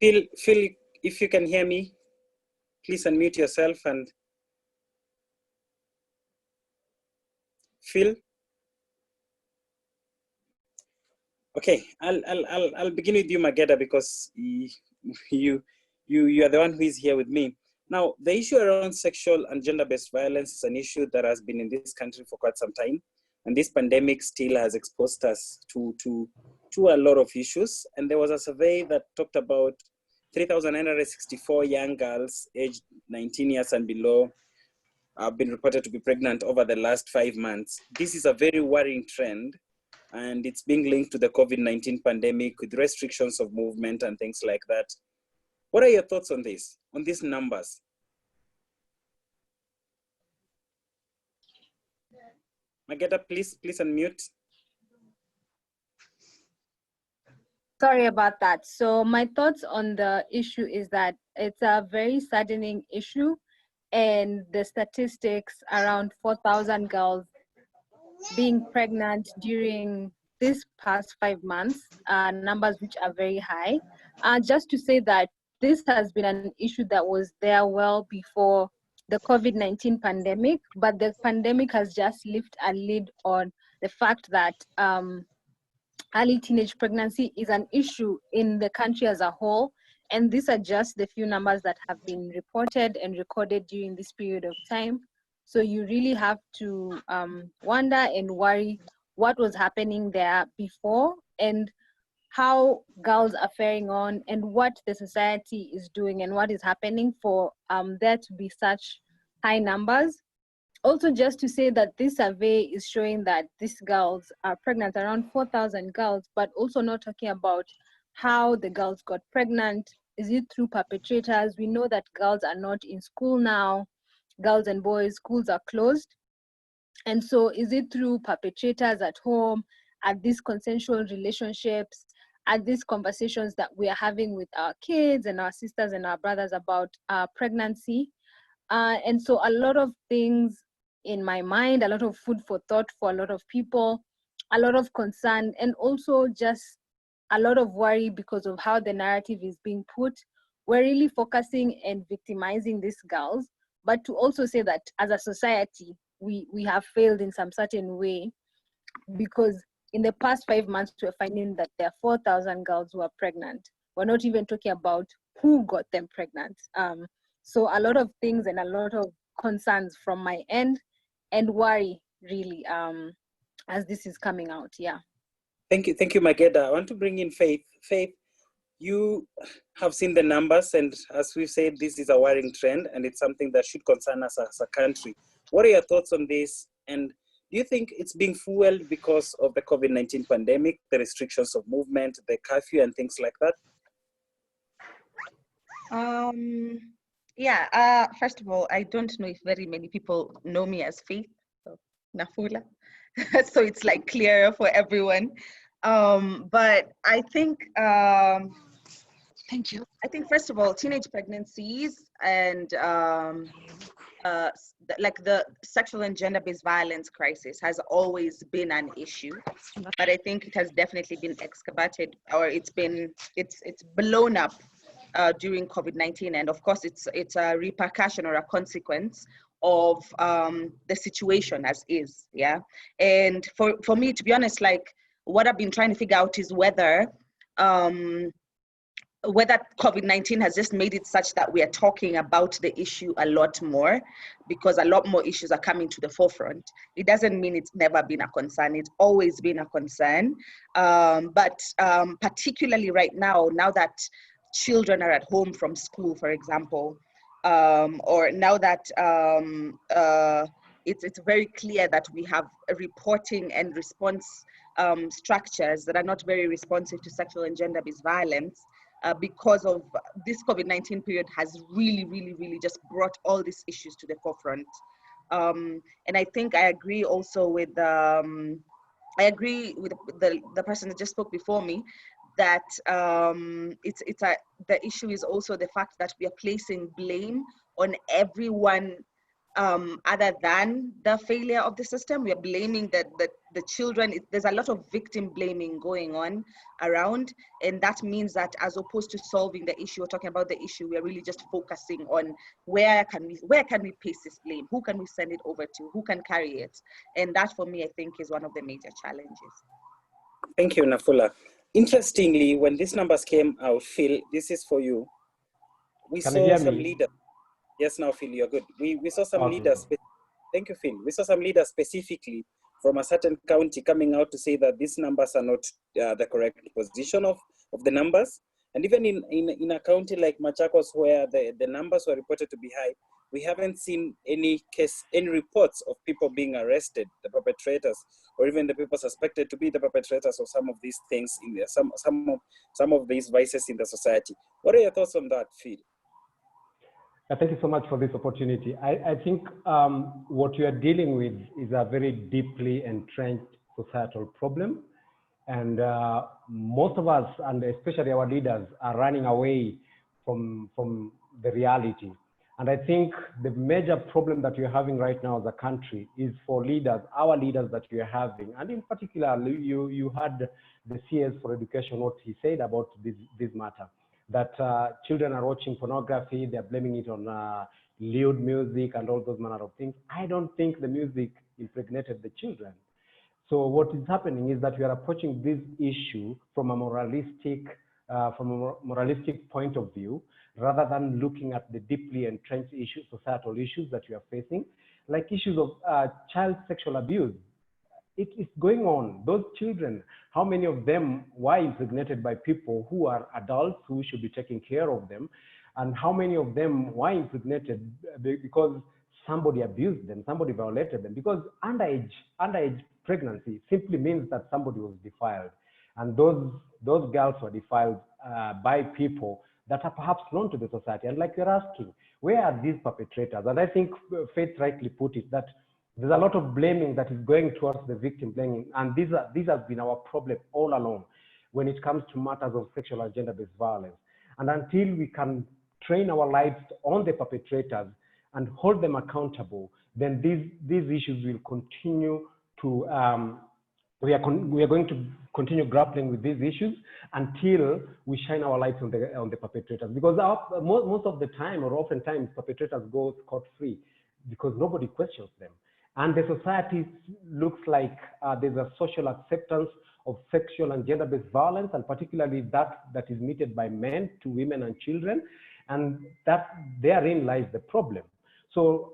Phil, if you can hear me, please unmute yourself. And Phil. Okay, I'll begin with you, Mageda, because you are the one who is here with me. Now, the issue around sexual and gender-based violence is an issue that has been in this country for quite some time, and this pandemic still has exposed us to a lot of issues. And there was a survey that talked about 3,964 young girls aged 19 years and below have been reported to be pregnant over the last 5 months. This is a very worrying trend, and it's being linked to the COVID-19 pandemic with restrictions of movement and things like that. What are your thoughts on this, on these numbers? Mageda, please unmute. Sorry about that. So my thoughts on the issue is that it's a very saddening issue, and the statistics around 4,000 girls being pregnant during this past 5 months, numbers which are very high. Just to say that this has been an issue that was there well before the COVID-19 pandemic, but the pandemic has just lifted a lid on the fact that early teenage pregnancy is an issue in the country as a whole. And these are just the few numbers that have been reported and recorded during this period of time. So you really have to wonder and worry what was happening there before, and how girls are faring on, and what the society is doing, and what is happening for there to be such high numbers. Also, just to say that this survey is showing that these girls are pregnant, around 4,000 girls, but also not talking about how the girls got pregnant. Is it through perpetrators? We know that girls are not in school now. Girls and boys, schools are closed. And so is it through perpetrators at home, at these consensual relationships, at these conversations that we are having with our kids and our sisters and our brothers about pregnancy? And so a lot of things in my mind, a lot of food for thought for a lot of people, a lot of concern, and also just a lot of worry because of how the narrative is being put. We're really focusing and victimizing these girls, but to also say that as a society, we have failed in some certain way, because in the past 5 months, we're finding that there are 4,000 girls who are pregnant. We're not even talking about who got them pregnant. So a lot of things and a lot of concerns from my end, and worry really as this is coming out. Yeah. Thank you, Mageda. I want to bring in Faith. Faith, you have seen the numbers, and as we've said, this is a worrying trend, and it's something that should concern us as a country. What are your thoughts on this? And do you think it's being fueled because of the COVID-19 pandemic, the restrictions of movement, the curfew, and things like that? Yeah, first of all, I don't know if very many people know me as Faith, so Nafula. So it's like clear for everyone. But I think, thank you. I think first of all, teenage pregnancies and like the sexual and gender-based violence crisis has always been an issue, but I think it has definitely been exacerbated, or it's blown up during COVID-19, and of course it's a repercussion or a consequence of the situation as is. Yeah. And for me, to be honest, like what I've been trying to figure out is whether COVID-19 has just made it such that we are talking about the issue a lot more, because a lot more issues are coming to the forefront. It doesn't mean it's never been a concern. It's always been a concern. But particularly right now that children are at home from school, for example, or now that it's very clear that we have a reporting and response structures that are not very responsive to sexual and gender-based violence, because of this COVID-19 period has really just brought all these issues to the forefront. And I think I agree also with the person that just spoke before me, that the issue is also the fact that we are placing blame on everyone other than the failure of the system. We are blaming the children. There's a lot of victim blaming going on around, and that means that as opposed to solving the issue or talking about the issue, we are really just focusing on where can we place this blame? Who can we send it over to? Who can carry it? And that, for me, I think is one of the major challenges. Thank you, Nafula. Interestingly, when these numbers came out, Phil, this is for you. We saw some leaders. Yes, now Phil, you're good. We saw some leaders. Thank you, Phil. We saw some leaders specifically from a certain county coming out to say that these numbers are not the correct position of the numbers. And even in a county like Machakos, where the numbers were reported to be high, we haven't seen any reports of people being arrested, the perpetrators, or even the people suspected to be the perpetrators of some of these things in there, some of these vices in the society. What are your thoughts on that, Phil? Thank you so much for this opportunity. I think what you are dealing with is a very deeply entrenched societal problem. And most of us, and especially our leaders, are running away from the reality. And I think the major problem that we're having right now as a country is for leaders, our leaders that we are having. And in particular, you had the CS for Education, what he said about this matter, that children are watching pornography, they're blaming it on lewd music and all those manner of things. I don't think the music impregnated the children. So what is happening is that we are approaching this issue from a moralistic point of view, rather than looking at the deeply entrenched issues, societal issues that we are facing, like issues of child sexual abuse. It is going on. Those children, how many of them were impregnated by people who are adults who should be taking care of them? And how many of them were impregnated because somebody abused them, somebody violated them? Because underage pregnancy simply means that somebody was defiled. And those girls were defiled by people that are perhaps known to the society. And like you're asking, where are these perpetrators? And I think Faith rightly put it, that there's a lot of blaming that is going towards the victim blaming. And these has been our problem all along when it comes to matters of sexual and gender-based violence. And until we can train our lives on the perpetrators and hold them accountable, then these issues will continue to, we are going to continue grappling with these issues until we shine our lights on the perpetrators. Because most of the time, or oftentimes, perpetrators go scot-free because nobody questions them. And the society looks like there's a social acceptance of sexual and gender-based violence, and particularly that is meted by men to women and children, and that therein lies the problem. So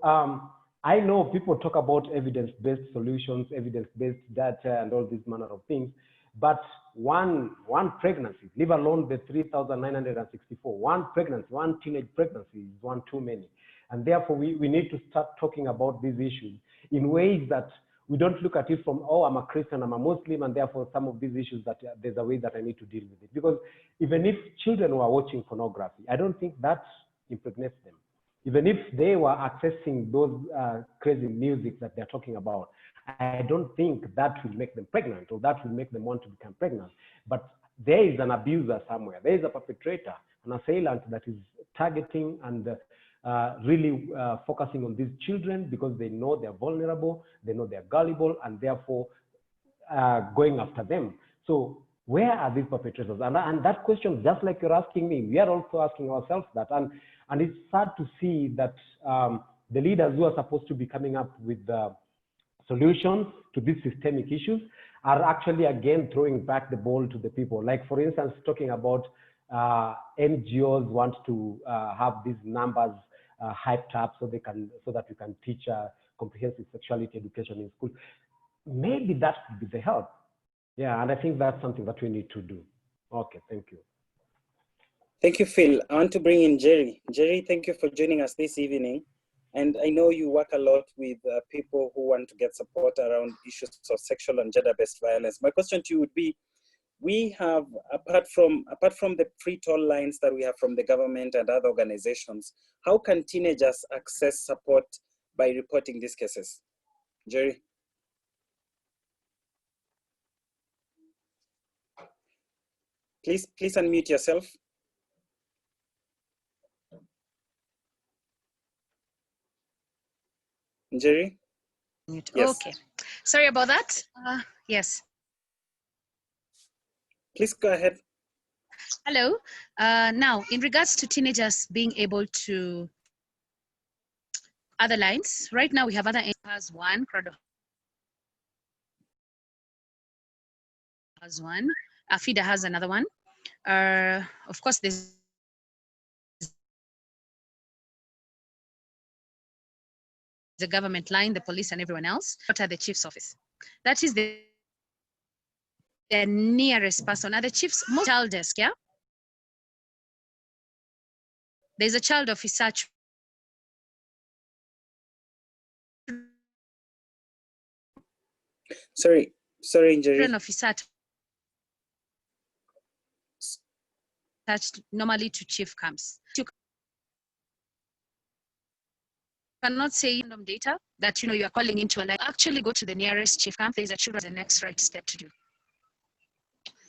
I know people talk about evidence-based solutions, evidence-based data, and all these manner of things, but one pregnancy, leave alone the 3,964, one pregnancy, one teenage pregnancy is one too many. And therefore, we need to start talking about these issues in ways that we don't look at it from, oh, I'm a Christian, I'm a Muslim, and therefore some of these issues that there's a way that I need to deal with it. Because even if children were watching pornography, I don't think that impregnates them. Even if they were accessing those crazy music that they're talking about, I don't think that will make them pregnant or that will make them want to become pregnant. But there is an abuser somewhere. There is a perpetrator, an assailant that is targeting and really focusing on these children because they know they're vulnerable, they know they're gullible, and therefore going after them. So where are these perpetrators? And that question, just like you're asking me, we are also asking ourselves that. And it's sad to see that the leaders who are supposed to be coming up with solutions to these systemic issues are actually again throwing back the ball to the people. Like for instance, talking about NGOs want to have these numbers hyped up so that we can teach comprehensive sexuality education in school. Maybe that would be the help. Yeah, and I think that's something that we need to do. Okay, thank you. Thank you, Phil. I want to bring in Njeri. Njeri, thank you for joining us this evening. And I know you work a lot with people who want to get support around issues of sexual and gender-based violence. My question to you would be, we have, apart from the free toll lines that we have from the government and other organizations, how can teenagers access support by reporting these cases? Njeri? Please unmute yourself. Njeri? Mute. Yes. Okay. Sorry about that. Yes. Please go ahead. Hello. Now, in regards to teenagers being able to other lines, right now we have other has one, Crowd has one, FIDA has another one. Of course, there's the government line, the police, and everyone else. What are the chief's office? That is the nearest person. Are the chief's most child desk? Yeah. There's a child officer. Sorry, Njeri. Children officer attached normally to chief camps. You cannot say random data that you are calling into a line. Actually go to the nearest chief camp. There's a children the next right step to do.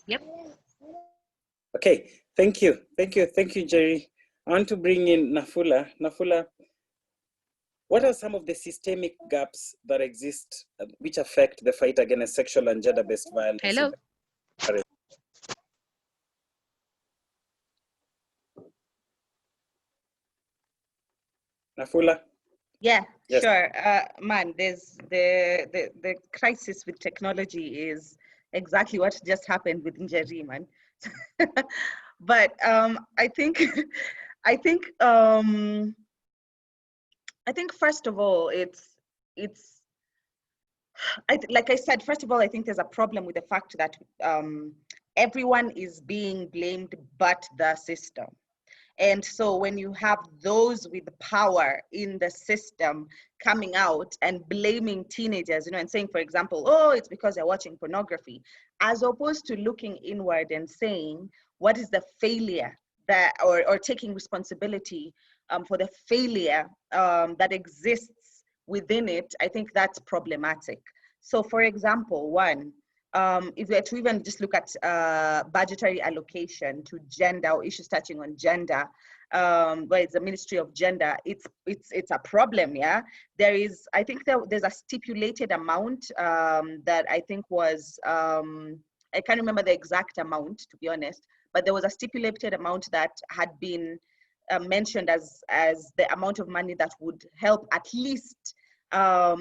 Yep. Okay, thank you, Njeri. I want to bring in Nafula. Nafula, what are some of the systemic gaps that exist which affect the fight against sexual and gender-based violence? Hello. Nafula? Yeah, Yes. sure. Man, there's the crisis with technology is exactly what just happened with Njeri, man. But I think first of all, like I said, first of all, I think there's a problem with the fact that everyone is being blamed but the system. And so when you have those with power in the system coming out and blaming teenagers, and saying, for example, oh, it's because they're watching pornography, as opposed to looking inward and saying, what is the failure that, or taking responsibility for the failure that exists within it, I think that's problematic. So for example, one, if we were to even just look at budgetary allocation to gender or issues touching on gender, where it's the Ministry of Gender, it's a problem. Yeah, I think there's a stipulated amount that I think was I can't remember the exact amount, to be honest, but there was a stipulated amount that had been mentioned as the amount of money that would help at least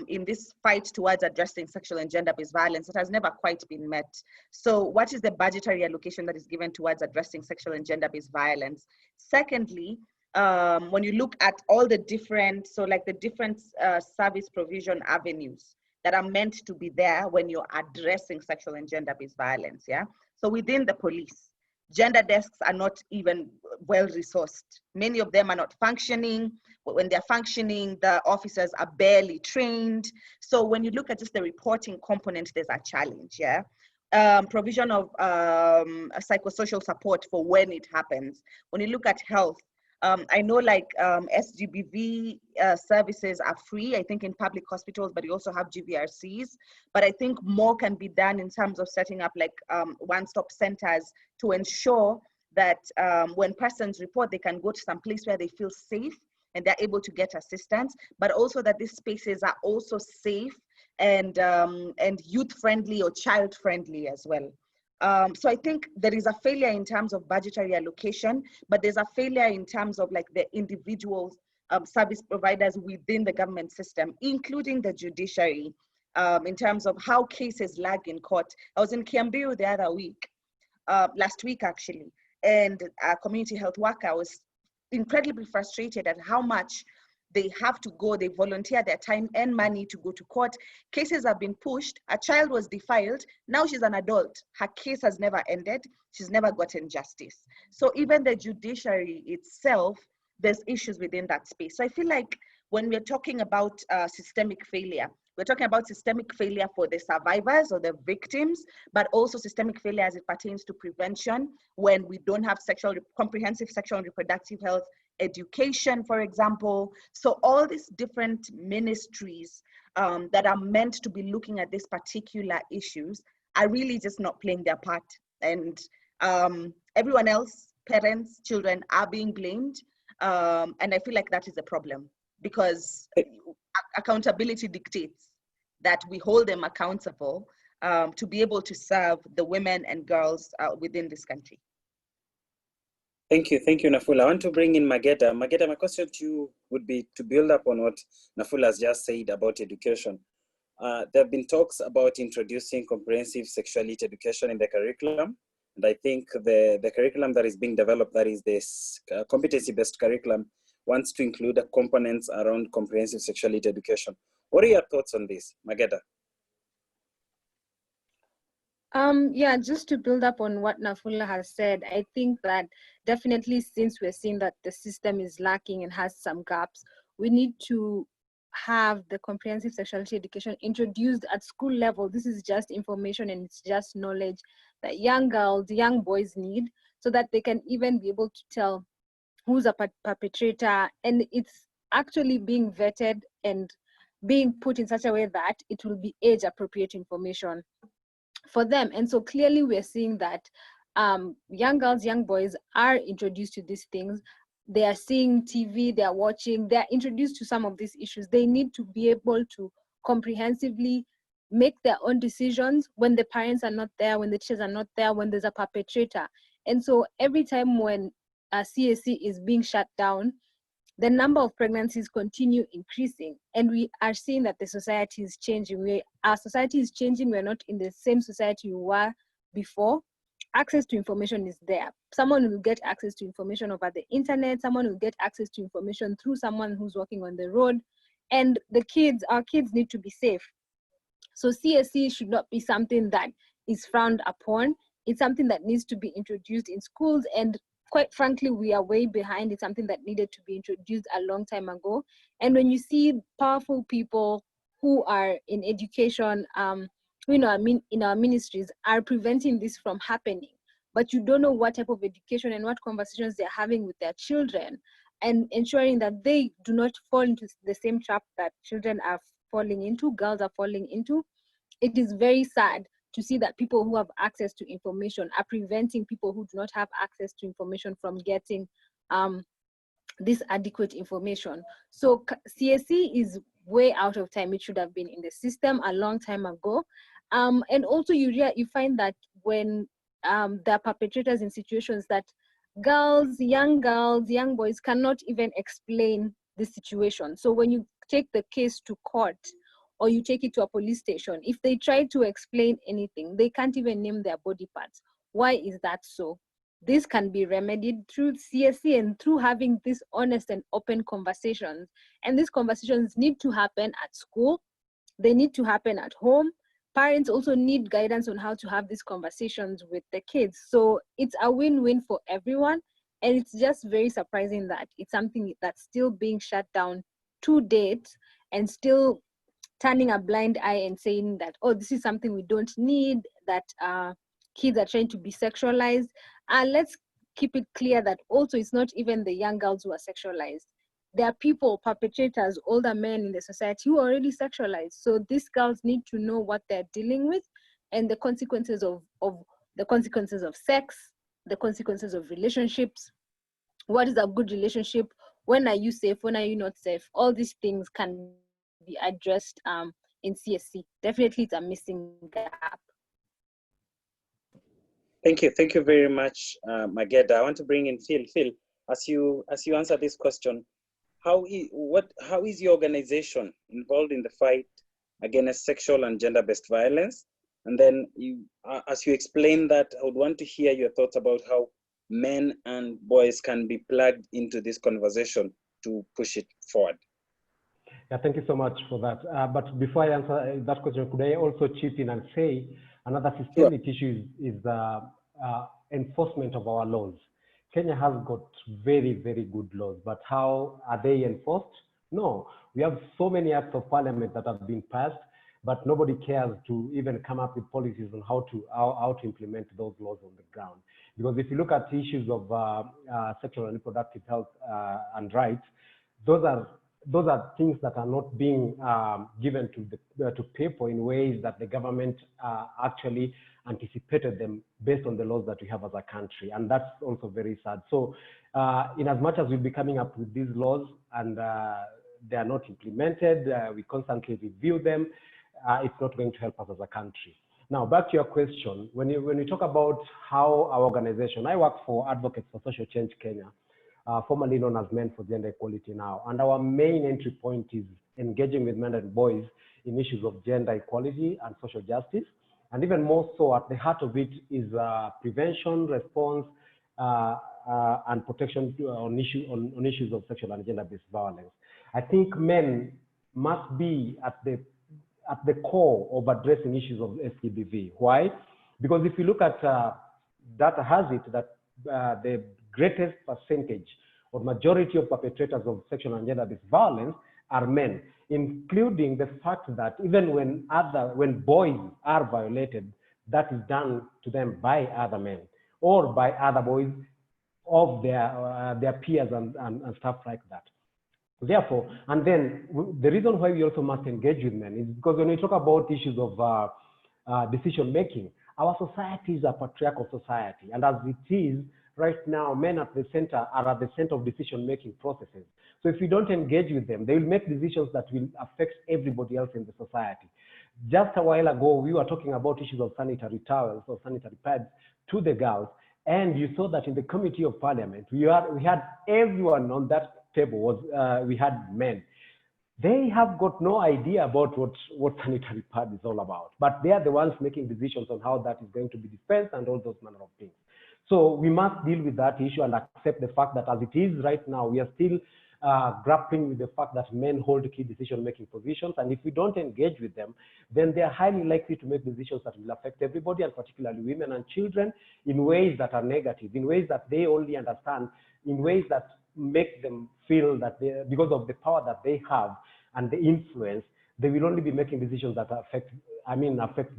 in this fight towards addressing sexual and gender-based violence. It has never quite been met. So what is the budgetary allocation that is given towards addressing sexual and gender-based violence? Secondly, when you look at all the different, service provision avenues that are meant to be there when you're addressing sexual and gender-based violence, yeah? So within the police, gender desks are not even well resourced. Many of them are not functioning. When they're functioning, the officers are barely trained. So when you look at just the reporting component, there's a challenge, yeah? Provision of psychosocial support for when it happens. When you look at health, I know SGBV services are free, I think, in public hospitals, but you also have GVRCs. But I think more can be done in terms of setting up one-stop centers to ensure that when persons report, they can go to some place where they feel safe and they're able to get assistance, but also that these spaces are also safe and youth-friendly or child-friendly as well. So I think there is a failure in terms of budgetary allocation, but there's a failure in terms of the individual service providers within the government system, including the judiciary, in terms of how cases lag in court. I was in Kiambu the other week, last week actually, and a community health worker was incredibly frustrated at how much they have to go, they volunteer their time and money to go to court. Cases have been pushed. A child was defiled. Now she's an adult. Her case has never ended. She's never gotten justice. So even the judiciary itself, there's issues within that space. So I feel like when we're talking about systemic failure, we're talking about systemic failure for the survivors or the victims, but also systemic failure as it pertains to prevention when we don't have comprehensive sexual and reproductive health education, for example. So all these different ministries that are meant to be looking at these particular issues are really just not playing their part. And everyone else, parents, children, are being blamed. And I feel like that is a problem because accountability dictates that we hold them accountable to be able to serve the women and girls within this country. Thank you, Nafula. I want to bring in Mageda. Mageda, my question to you would be to build up on what Nafula has just said about education. There have been talks about introducing comprehensive sexuality education in the curriculum. And I think the curriculum that is being developed, that is this competency-based curriculum, wants to include components around comprehensive sexuality education. What are your thoughts on this, Mageda? Yeah, just to build up on what Nafula has said, I think that definitely, since we're seeing that the system is lacking and has some gaps, we need to have the comprehensive sexuality education introduced at school level. This is just information and it's just knowledge that young girls, young boys need, so that they can even be able to tell who's a perpetrator, and it's actually being vetted and being put in such a way that it will be age appropriate information for them. And so clearly we're seeing that young girls, young boys are introduced to these things. They are seeing TV, they are watching, they're introduced to some of these issues. They need to be able to comprehensively make their own decisions when the parents are not there, when the teachers are not there, when there's a perpetrator. And so every time when CSC is being shut down, the number of pregnancies continue increasing, and we are seeing that the society is changing. Our society is changing. We're not in the same society we were before. Access to information is there. Someone will get access to information over the internet. Someone will get access to information through someone who's walking on the road. And our kids need to be safe. So CSC should not be something that is frowned upon. It's something that needs to be introduced in schools, and quite frankly, we are way behind. It's something that needed to be introduced a long time ago. And when you see powerful people who are in education, in our ministries, are preventing this from happening, but you don't know what type of education and what conversations they're having with their children, and ensuring that they do not fall into the same trap that children are falling into, girls are falling into. It is very sad to see that people who have access to information are preventing people who do not have access to information from getting this adequate information. So CSC is way out of time. It should have been in the system a long time ago. And also you find that when there are perpetrators in situations that young boys cannot even explain the situation. So when you take the case to court, or you take it to a police station, if they try to explain anything, they can't even name their body parts. Why is that so? This can be remedied through CSC and through having these honest and open conversations. And these conversations need to happen at school. They need to happen at home. Parents also need guidance on how to have these conversations with the kids. So it's a win-win for everyone. And it's just very surprising that it's something that's still being shut down to date, and still turning a blind eye and saying that, oh, this is something we don't need, that kids are trying to be sexualized. And let's keep it clear that also it's not even the young girls who are sexualized. There are people, perpetrators, older men in the society who are already sexualized. So these girls need to know what they're dealing with, and the consequences of sex, the consequences of relationships. What is a good relationship? When are you safe? When are you not safe? All these things can be addressed in CSC. Definitely it's a missing gap. Thank you very much, Mageda. I want to bring in Phil. Phil, as you answer this question, how is your organization involved in the fight against sexual and gender-based violence? And then as you explain that, I would want to hear your thoughts about how men and boys can be plugged into this conversation to push it forward. Yeah, thank you so much for that. But before I answer that question, could I also chip in and say another systemic issue is enforcement of our laws. Kenya has got very, very good laws, but how are they enforced? No, we have so many acts of parliament that have been passed, but nobody cares to even come up with policies on how to implement those laws on the ground. Because if you look at issues of sexual and reproductive health and rights, those are things that are not being given to people in ways that the government actually anticipated them based on the laws that we have as a country, and that's also very sad. So in as much as we'll be coming up with these laws and they are not implemented, we constantly review them, it's not going to help us as a country. Now, back to your question, when you talk about how our organization, I work for Advocates for Social Change Kenya, formerly known as Men for Gender Equality now, and our main entry point is engaging with men and boys in issues of gender equality and social justice. And even more so, at the heart of it is prevention, response, and protection on issues of sexual and gender-based violence. I think men must be at the core of addressing issues of SGBV. Why? Because if you look at data has it that the greatest percentage or majority of perpetrators of sexual and gender-based violence are men, including the fact that even when boys are violated, that is done to them by other men or by other boys of their peers and stuff like that. Therefore, and then the reason why we also must engage with men is because when we talk about issues of decision making, our society is a patriarchal society, and as it is right now, men are at the center of decision making processes. So if we don't engage with them, they will make decisions that will affect everybody else in the society. Just a while ago, we were talking about issues of sanitary towels or sanitary pads to the girls, and you saw that in the Committee of Parliament, we had everyone on that table we had men. They have got no idea about what sanitary pad is all about, but they are the ones making decisions on how that is going to be dispensed and all those manner of things. So we must deal with that issue and accept the fact that as it is right now, we are still grappling with the fact that men hold key decision-making positions, and if we don't engage with them, then they are highly likely to make decisions that will affect everybody, and particularly women and children, in ways that are negative, in ways that they only understand, in ways that make them feel that because of the power that they have and the influence, they will only be making decisions that affect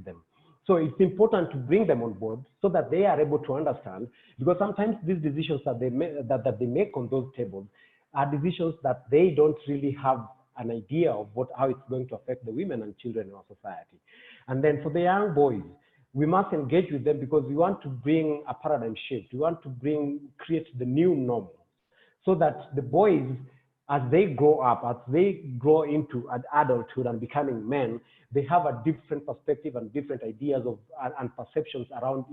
them. So it's important to bring them on board so that they are able to understand, because sometimes these decisions that they make on those tables are decisions that they don't really have an idea of how it's going to affect the women and children in our society. And then for the young boys, we must engage with them because we want to bring a paradigm shift. We want to create the new normal so that the boys, as they grow up, as they grow into adulthood and becoming men, they have a different perspective and different ideas of and perceptions around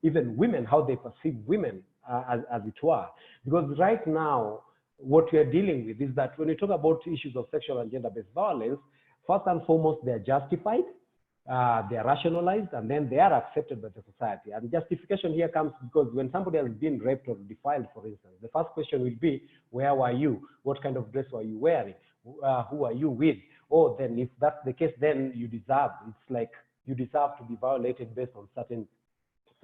even women, how they perceive women as it were. Because right now, what we are dealing with is that when we talk about issues of sexual and gender-based violence, first and foremost, they are justified, they are rationalized, and then they are accepted by the society. And justification here comes because when somebody has been raped or defiled, for instance, the first question will be, where were you? What kind of dress were you wearing? Who are you with? Oh, then if that's the case, then you deserve, it's like you deserve to be violated based on certain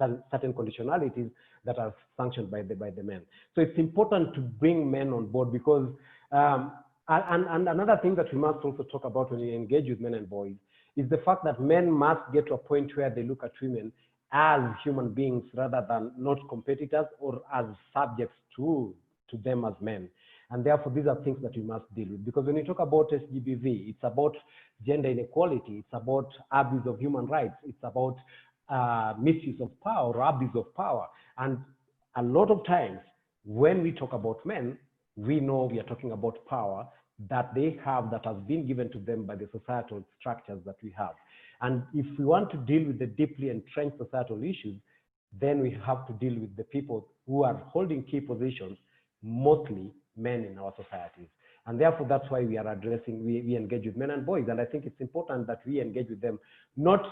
conditionalities that are sanctioned by the men. So it's important to bring men on board because, and another thing that we must also talk about when we engage with men and boys is the fact that men must get to a point where they look at women as human beings rather than not competitors or as subjects to them as men. And therefore, these are things that we must deal with. Because when you talk about SGBV, it's about gender inequality, it's about abuse of human rights, it's about misuse of power or abuse of power. And a lot of times, when we talk about men, we know we are talking about power that they have that has been given to them by the societal structures that we have. And if we want to deal with the deeply entrenched societal issues, then we have to deal with the people who are holding key positions, mostly men in our societies. And therefore, that's why we are addressing, we engage with men and boys. And I think it's important that we engage with them, not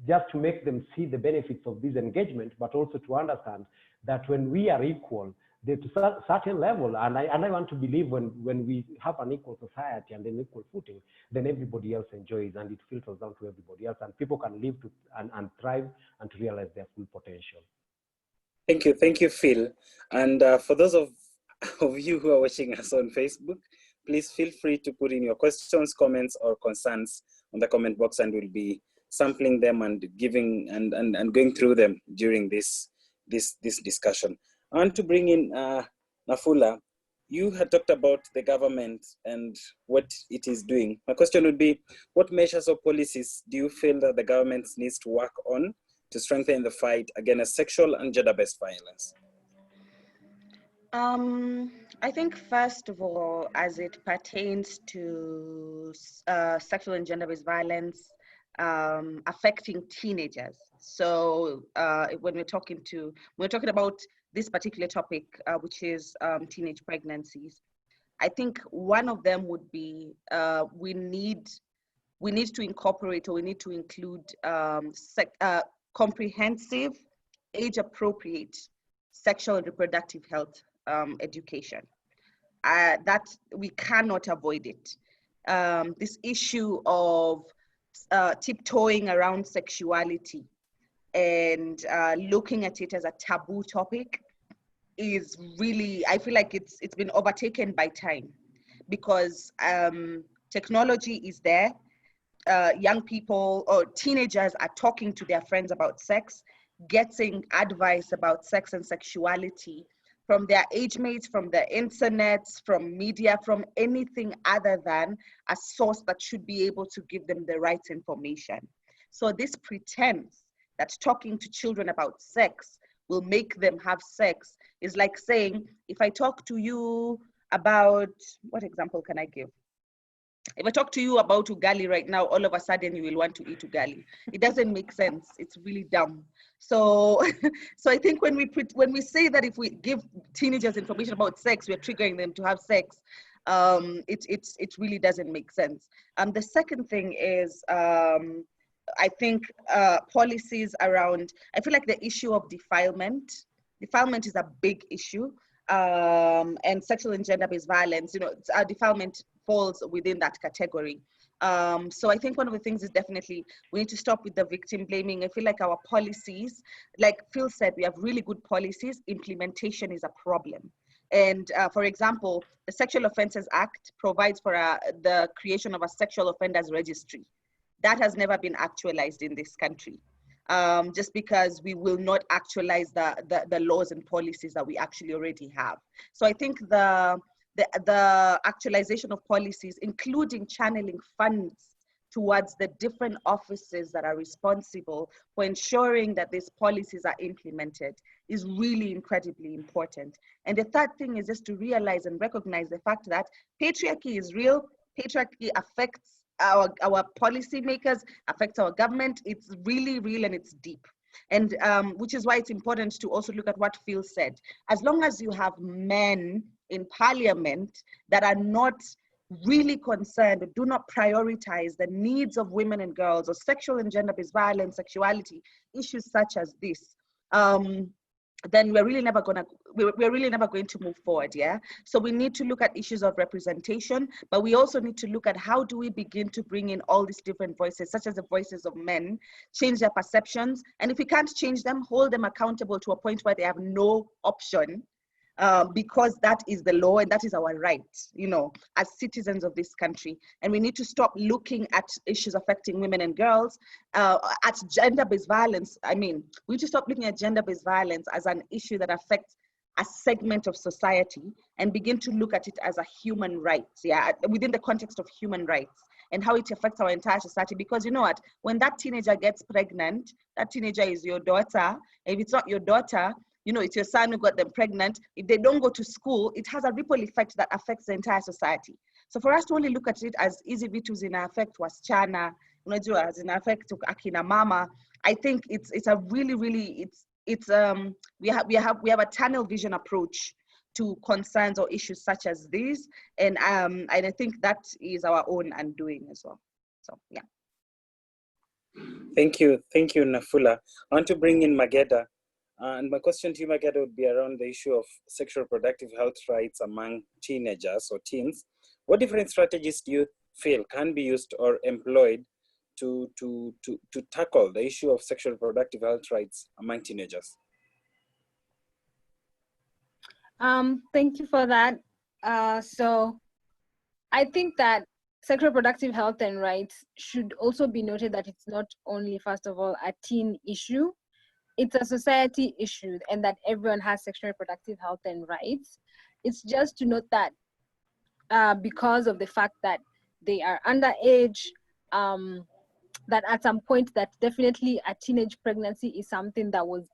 just to make them see the benefits of this engagement, but also to understand that when we are equal, to a certain level, and I want to believe when we have an equal society and an equal footing, then everybody else enjoys and it filters down to everybody else, and people can live and thrive and to realize their full potential. Thank you, Phil. And for those of you who are watching us on Facebook, please feel free to put in your questions, comments, or concerns on the comment box, and we'll be sampling them and giving and going through them during this discussion. I want to bring in Nafula. You had talked about the government and what it is doing. My question would be, what measures or policies do you feel that the government needs to work on to strengthen the fight against sexual and gender-based violence? I think, first of all, as it pertains to sexual and gender-based violence affecting teenagers. So when we're talking about this particular topic, which is teenage pregnancies, I think one of them would be we need to incorporate, or we need to include comprehensive, age-appropriate sexual and reproductive health education. That we cannot avoid it. This issue of tiptoeing around sexuality and looking at it as a taboo topic is really, I feel like it's been overtaken by time, because technology is there. Young people or teenagers are talking to their friends about sex, getting advice about sex and sexuality from their age mates, from the internet, from media, from anything other than a source that should be able to give them the right information. So this pretense that talking to children about sex will make them have sex is like saying, if I talk to you about, what example can I give? If I talk to you about ugali right now, all of a sudden you will want to eat ugali. It doesn't make sense. It's really dumb. So, so I think when we say that if we give teenagers information about sex, we're triggering them to have sex, it really doesn't make sense. The second thing is, I think policies around, I feel like the issue of defilement is a big issue, and sexual and gender-based violence, defilement falls within that category. So I think one of the things is definitely we need to stop with the victim blaming. I feel like our policies, like Phil said, we have really good policies. Implementation is a problem. And for example, the Sexual Offences Act provides for the creation of a sexual offenders registry. That has never been actualized in this country, just because we will not actualize the laws and policies that we actually already have. So I think the actualization of policies, including channeling funds towards the different offices that are responsible for ensuring that these policies are implemented, is really incredibly important. And the third thing is just to realize and recognize the fact that patriarchy is real. Patriarchy affects our policymakers, affects our government. It's really real and it's deep. And which is why it's important to also look at what Phil said. As long as you have men in parliament that are not really concerned, do not prioritize the needs of women and girls, or sexual and gender-based violence, sexuality, issues such as this, then we're really never going to move forward. Yeah. So we need to look at issues of representation, but we also need to look at how do we begin to bring in all these different voices, such as the voices of men, change their perceptions. And if we can't change them, hold them accountable to a point where they have no option, because that is the law and that is our right, as citizens of this country. And we need to stop looking at issues affecting women and girls, at gender-based violence. I mean, we need to stop looking at gender-based violence as an issue that affects a segment of society and begin to look at it as a human right, within the context of human rights and how it affects our entire society. Because you know what, when that teenager gets pregnant, that teenager is your daughter. If it's not your daughter, it's your son who got them pregnant. If they don't go to school, it has a ripple effect that affects the entire society. So for us to only look at it as hizi vitu zina affect wasichana, unajua zina affect akina mama, I think it's a really we have a tunnel vision approach to concerns or issues such as these, and I think that is our own undoing as well. So yeah. Thank you, Nafula. I want to bring in Mageda. And my question to you, Mageda, would be around the issue of sexual reproductive health rights among teenagers or teens. What different strategies do you feel can be used or employed to tackle the issue of sexual reproductive health rights among teenagers? Thank you for that. So I think that sexual reproductive health and rights should also be noted that it's not only, first of all, a teen issue. It's a society issue, and that everyone has sexual reproductive health and rights. It's just to note that because of the fact that they are underage, that at some point that definitely a teenage pregnancy is something that was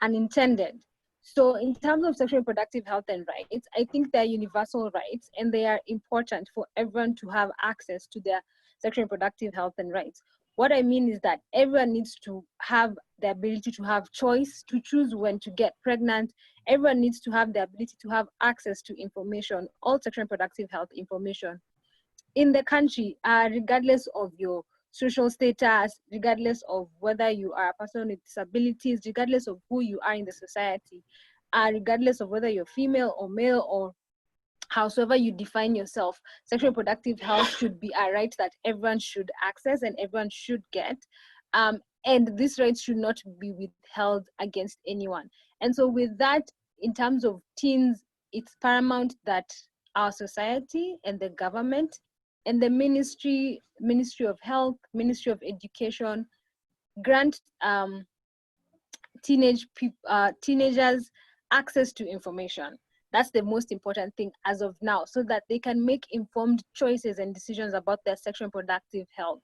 unintended. So in terms of sexual and reproductive health and rights, I think they're universal rights and they are important for everyone to have access to their sexual and reproductive health and rights. What I mean is that everyone needs to have the ability to have choice, to choose when to get pregnant. Everyone needs to have the ability to have access to information, all sexual and reproductive health information in the country, regardless of your social status, regardless of whether you are a person with disabilities, regardless of who you are in the society, regardless of whether you're female or male or howsoever you define yourself, sexual and reproductive health should be a right that everyone should access and everyone should get. And these rights should not be withheld against anyone. And so with that, in terms of teens, it's paramount that our society and the government and the Ministry of Health, Ministry of Education grant teenagers access to information. That's the most important thing as of now, so that they can make informed choices and decisions about their sexual and reproductive health.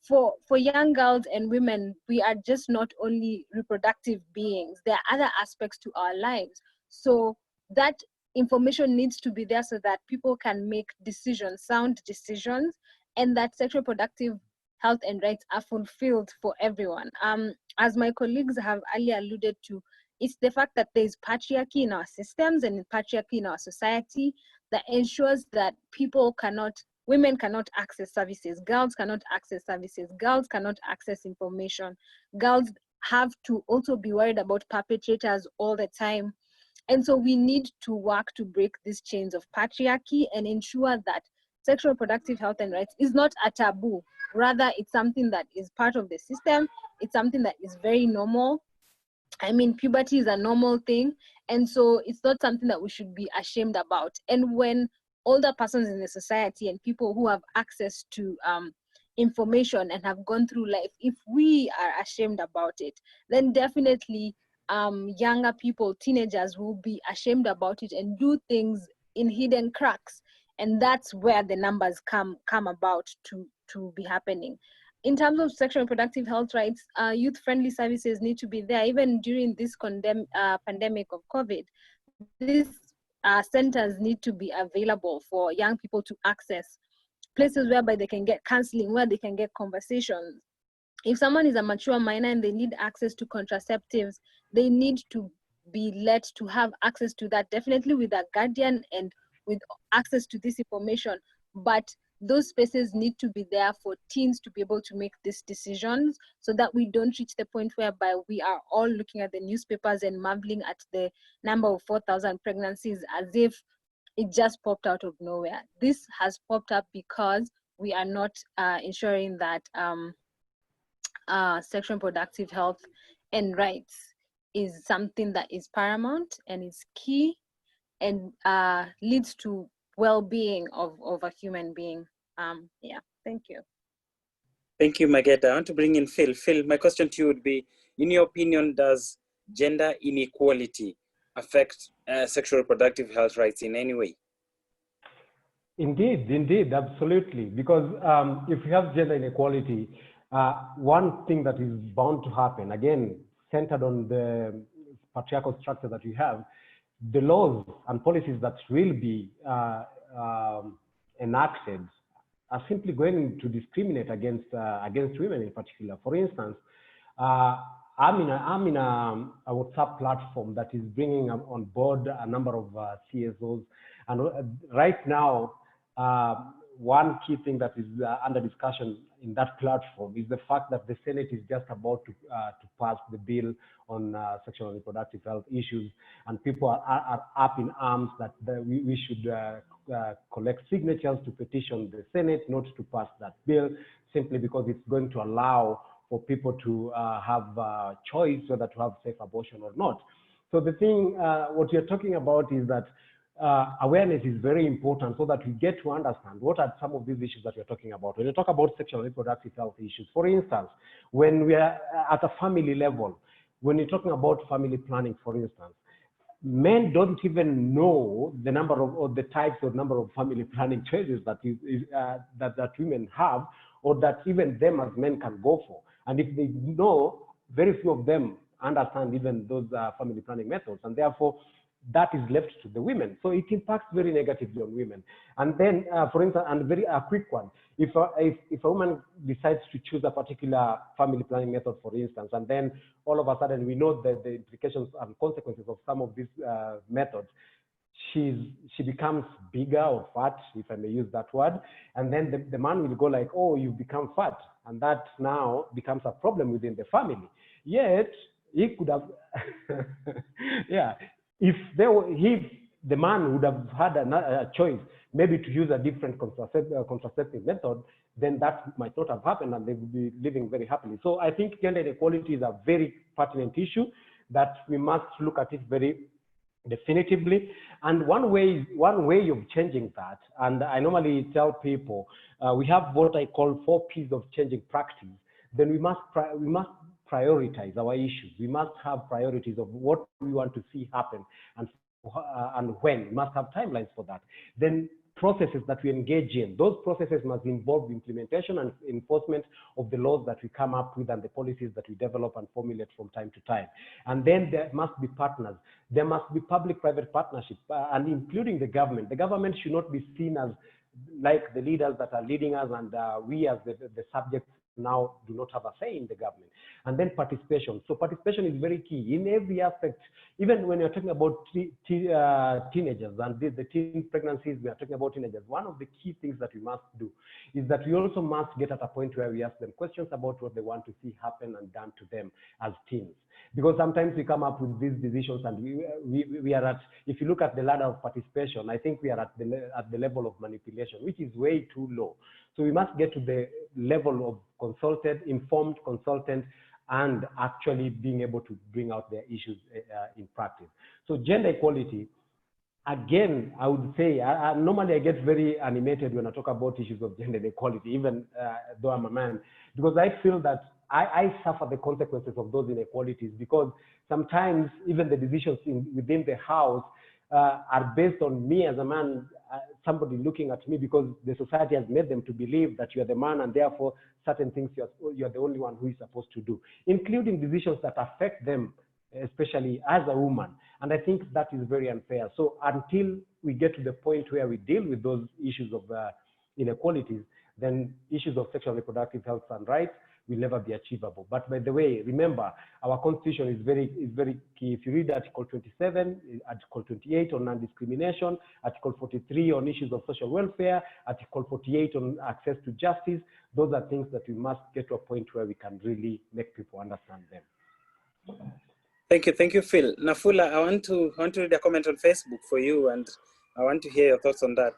For young girls and women, we are just not only reproductive beings. There are other aspects to our lives. So that information needs to be there so that people can make decisions, sound decisions, and that sexual reproductive health and rights are fulfilled for everyone. As my colleagues have earlier alluded to, it's the fact that there's patriarchy in our systems and patriarchy in our society that ensures that women cannot access services, girls cannot access services, girls cannot access information. Girls have to also be worried about perpetrators all the time. And so we need to work to break these chains of patriarchy and ensure that sexual reproductive health and rights is not a taboo. Rather, it's something that is part of the system. It's something that is very normal. I mean, puberty is a normal thing. And so it's not something that we should be ashamed about. And when older persons in the society and people who have access to information and have gone through life, if we are ashamed about it, then definitely younger people, teenagers, will be ashamed about it and do things in hidden cracks. And that's where the numbers come about to be happening. In terms of sexual and reproductive health rights, youth-friendly services need to be there. Even during this pandemic of COVID, these centers need to be available for young people to access, places whereby they can get counseling, where they can get conversations. If someone is a mature minor and they need access to contraceptives, they need to be let to have access to that, definitely with a guardian and with access to this information. But those spaces need to be there for teens to be able to make these decisions, so that we don't reach the point whereby we are all looking at the newspapers and marveling at the number of 4,000 pregnancies as if it just popped out of nowhere. This has popped up because we are not ensuring that sexual and reproductive health and rights is something that is paramount and is key and leads to well-being of a human being. Yeah, thank you. Thank you, Mageda. I want to bring in Phil. Phil, my question to you would be, in your opinion, does gender inequality affect sexual reproductive health rights in any way? Indeed, absolutely. Because if we have gender inequality, one thing that is bound to happen, again, centered on the patriarchal structure that we have, the laws and policies that will be enacted are simply going to discriminate against women in particular. For instance, I'm in a WhatsApp platform that is bringing on board a number of CSOs, and right now, one key thing that is under discussion in that platform is the fact that the Senate is just about to pass the bill on sexual and reproductive health issues, and people are up in arms that we should collect signatures to petition the Senate not to pass that bill, simply because it's going to allow for people to have choice whether to have safe abortion or not. So the thing, what you're talking about is that awareness is very important, so that we get to understand what are some of these issues that we're talking about. When you talk about sexual and reproductive health issues, for instance, when we are at a family level, when you're talking about family planning, for instance, men don't even know the number of, or the types or number of family planning choices that that women have, or that even them as men can go for. And if they know, very few of them understand even those family planning methods, and therefore that is left to the women. So it impacts very negatively on women. And then, for instance, and very quick one, if a woman decides to choose a particular family planning method, for instance, and then all of a sudden we know that the implications and consequences of some of these methods, she becomes bigger or fat, if I may use that word, and then the man will go like, oh, you've become fat, and that now becomes a problem within the family. Yet he could have, yeah, if the man would have had a choice, maybe to use a different contraceptive method, then that might not have happened, and they would be living very happily. So I think gender inequality is a very pertinent issue that we must look at it very definitively. And one way of changing that, and I normally tell people, we have what I call 4 P's of changing practice. Then we must prioritize our issues. We must have priorities of what we want to see happen and when. We must have timelines for that. Then processes that we engage in, those processes must involve implementation and enforcement of the laws that we come up with and the policies that we develop and formulate from time to time. And then there must be partners. There must be public-private partnership, and including the government. The government should not be seen as like the leaders that are leading us, and we as the subjects now do not have a say in the government. And then participation. So participation is very key in every aspect. Even when you're talking about teenagers and the teen pregnancies, we are talking about teenagers. One of the key things that we must do is that we also must get at a point where we ask them questions about what they want to see happen and done to them as teens. Because sometimes we come up with these decisions, and we are at, if you look at the ladder of participation, I think we are at the level of manipulation, which is way too low. So we must get to the level of informed consultant, and actually being able to bring out their issues in practice. So gender equality, again, I would say, normally I get very animated when I talk about issues of gender equality, even though I'm a man, because I feel that I suffer the consequences of those inequalities, because sometimes even the decisions within the house are based on me as a man, somebody looking at me, because the society has made them to believe that you are the man, and therefore certain things you're the only one who is supposed to do, including decisions that affect them, especially as a woman. And I think that is very unfair. So until we get to the point where we deal with those issues of inequalities, then issues of sexual and reproductive health and rights will never be achievable. But by the way, remember, our constitution is very key. If you read Article 27, Article 28 on non-discrimination, Article 43 on issues of social welfare, Article 48 on access to justice, those are things that we must get to a point where we can really make people understand them. Thank you, Phil. Nafula, I want to read a comment on Facebook for you, and I want to hear your thoughts on that.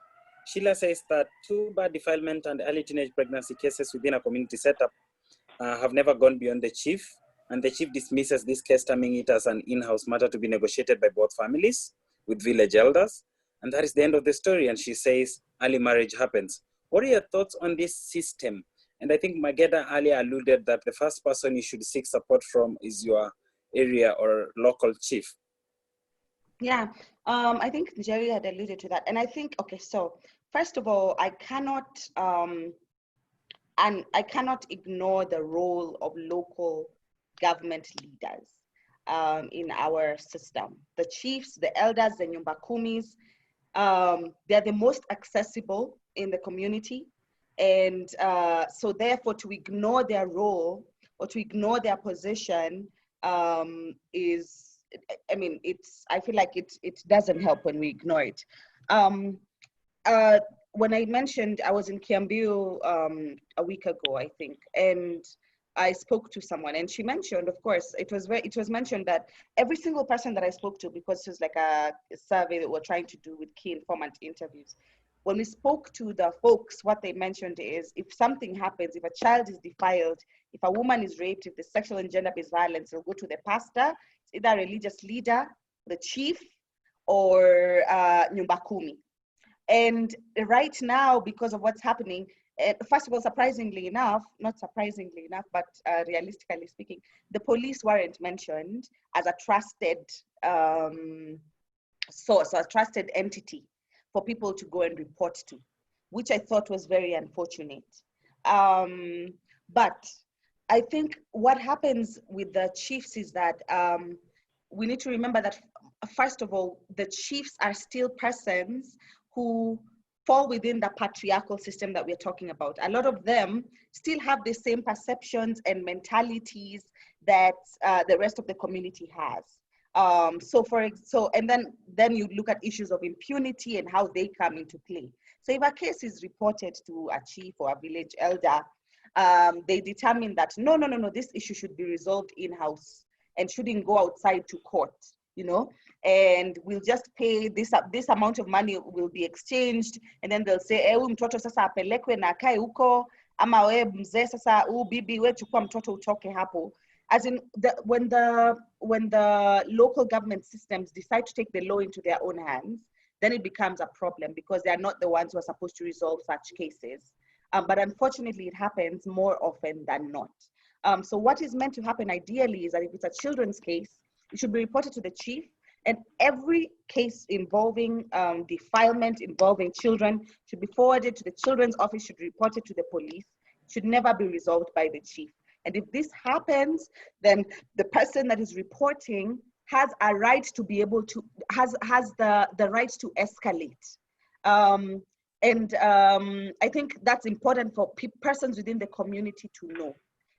Sheila says that two-bar defilement and early teenage pregnancy cases within a community setup have never gone beyond the chief, and the chief dismisses this case, terming it as an in-house matter to be negotiated by both families with village elders, and that is the end of the story. And she says early marriage happens. What are your thoughts on this system? And I think Mageda earlier alluded that the first person you should seek support from is your area or local chief. Yeah, I think Njeri had alluded to that. And I think, okay, so first of all, I cannot ignore the role of local government leaders in our system. The chiefs, the elders, the nyumba kumis, they're the most accessible in the community. And so therefore, to ignore their role or to ignore their position is, I mean, I feel like it doesn't help when we ignore it. When I mentioned, I was in Kiambu a week ago, I think, and I spoke to someone, and she mentioned, of course, it was mentioned that every single person that I spoke to, because it was like a survey that we're trying to do with key informant interviews, when we spoke to the folks, what they mentioned is, if something happens, if a child is defiled, if a woman is raped, if there's sexual and gender-based violence, they'll go to the pastor, it's either a religious leader, the chief, or nyumba kumi. And right now, because of what's happening, first of all, surprisingly enough, not surprisingly enough, but realistically speaking, the police weren't mentioned as a trusted source, or a trusted entity for people to go and report to, which I thought was very unfortunate. But I think what happens with the chiefs is that we need to remember that, first of all, the chiefs are still persons who fall within the patriarchal system that we're talking about. A lot of them still have the same perceptions and mentalities that the rest of the community has. And then you look at issues of impunity and how they come into play. So if a case is reported to a chief or a village elder, they determine that no, this issue should be resolved in-house and shouldn't go outside to court, you know, and we'll just pay this amount of money will be exchanged, and then they'll say, mtoto sasa apelekwe na akae huko, ama we mzee sasa bibi we chukua mtoto utoke hapo. As in, when the local government systems decide to take the law into their own hands, then it becomes a problem because they are not the ones who are supposed to resolve such cases. But unfortunately, it happens more often than not. So what is meant to happen ideally is that if it's a children's case, it should be reported to the chief, and every case involving defilement involving children should be forwarded to the children's office, should be reported to the police, should never be resolved by the chief. And if this happens, then the person that is reporting has a right to be able to, has the right to escalate. I think that's important for persons within the community to know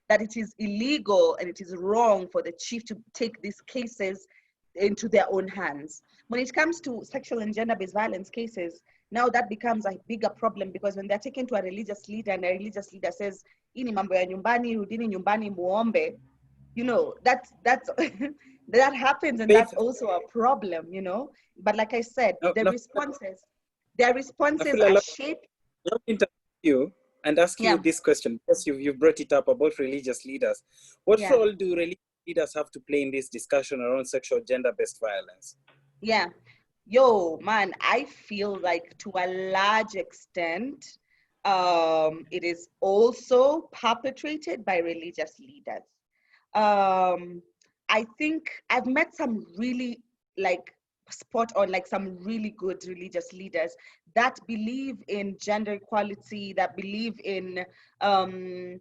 that it is illegal and it is wrong for the chief to take these cases into their own hands. When it comes to sexual and gender-based violence cases, now that becomes a bigger problem because when they're taken to a religious leader and a religious leader says, ini mambo ya nyumbani, rudini nyumbani muombe, you know, that's that happens, and that's also a problem, you know. But like I said, their responses are shaped. Let me interrupt you and ask you this question, because you brought it up about religious leaders. What role do religious leaders have to play in this discussion around sexual gender-based violence? Yeah. Yo, man, I feel like to a large extent, it is also perpetrated by religious leaders. I think I've met some really spot on, some really good religious leaders that believe in gender equality, that believe in and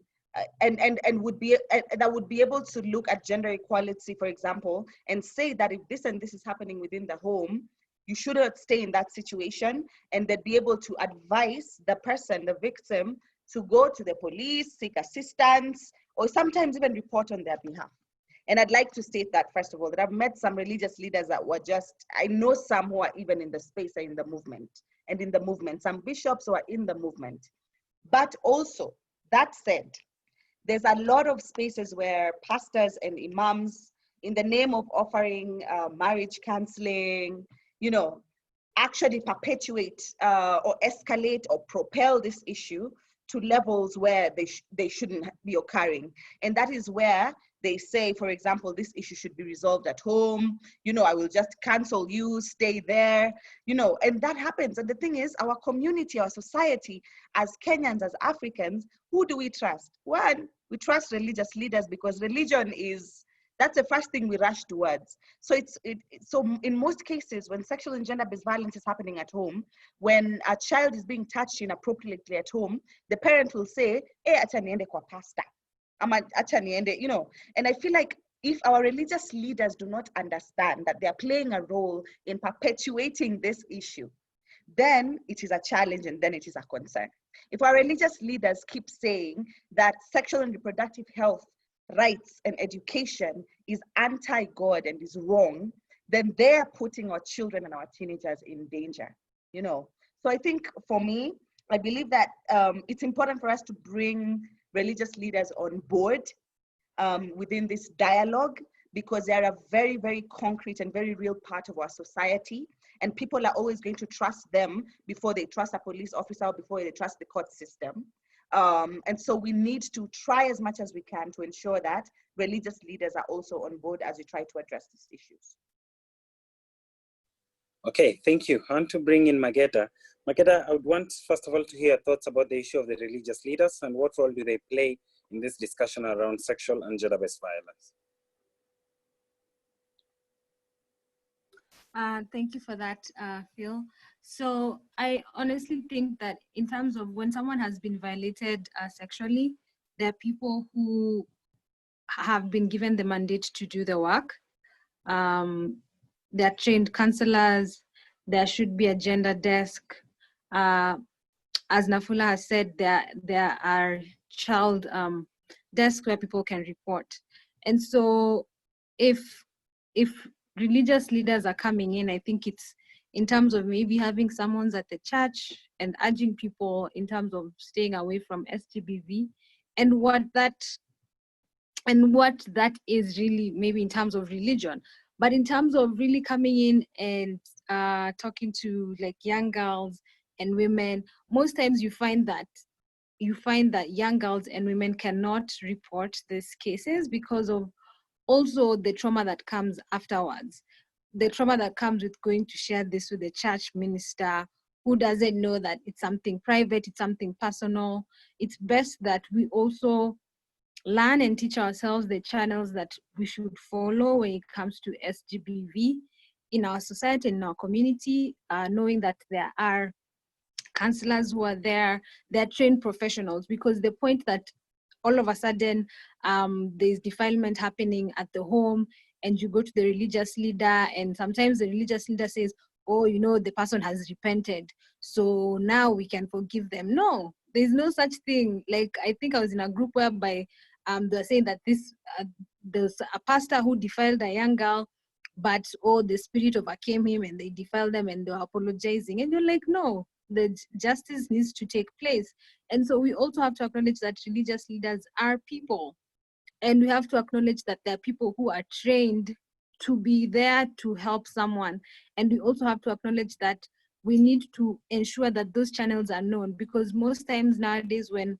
would be that would be able to look at gender equality, for example, and say that if this and this is happening within the home, you shouldn't stay in that situation, and they'd be able to advise the person, the victim, to go to the police, seek assistance, or sometimes even report on their behalf. And I'd like to state that, first of all, that I've met some religious leaders that were I know some who are even in the space and in the movement, some bishops who are in the movement. But also, that said, there's a lot of spaces where pastors and imams, in the name of offering marriage counseling, you know, actually perpetuate or escalate or propel this issue to levels where they shouldn't be occurring. And that is where they say, for example, this issue should be resolved at home. You know, I will just cancel you, stay there, you know, and that happens. And the thing is, our community, our society, as Kenyans, as Africans, who do we trust? One, we trust religious leaders because religion that's the first thing we rush towards. So so in most cases, when sexual and gender-based violence is happening at home, when a child is being touched inappropriately at home, the parent will say, acha niende kwa pastor. Acha niende, you know. And I feel like if our religious leaders do not understand that they are playing a role in perpetuating this issue, then it is a challenge and then it is a concern. If our religious leaders keep saying that sexual and reproductive health rights and education is anti-God and is wrong, then they're putting our children and our teenagers in danger, you know. So I think for me, I believe that it's important for us to bring religious leaders on board within this dialogue, because they're a very, very concrete and very real part of our society. And people are always going to trust them before they trust a police officer or before they trust the court system. And so we need to try as much as we can to ensure that religious leaders are also on board as we try to address these issues. Okay, thank you. I want to bring in Mageda. Mageda, I would want, first of all, to hear thoughts about the issue of the religious leaders and what role do they play in this discussion around sexual and gender-based violence. Thank you for that, Phil. So I honestly think that in terms of when someone has been violated sexually, there are people who have been given the mandate to do the work. They're trained counselors. There should be a gender desk. As Nafula has said, there are child desks where people can report. And so if religious leaders are coming in, I think it's in terms of maybe having someone's at the church and urging people in terms of staying away from SGBV and what that is really, maybe in terms of religion. But in terms of really coming in and talking to like young girls and women, most times you find that young girls and women cannot report these cases because of also the trauma that comes afterwards. The trauma that comes with going to share this with the church minister who doesn't know that it's something private, it's something personal. It's best that we also learn and teach ourselves the channels that we should follow when it comes to SGBV in our society, in our community, knowing that there are counselors who are there, they're trained professionals, because the point that all of a sudden there's defilement happening at the home and you go to the religious leader and sometimes the religious leader says, oh, you know, the person has repented, so now we can forgive them. No, there's no such thing. Like, I think I was in a group whereby they're saying that there's a pastor who defiled a young girl, but the spirit overcame him and they defiled them and they're apologizing. And you're like, no, the justice needs to take place. And so we also have to acknowledge that religious leaders are people. And we have to acknowledge that there are people who are trained to be there to help someone. And we also have to acknowledge that we need to ensure that those channels are known, because most times nowadays when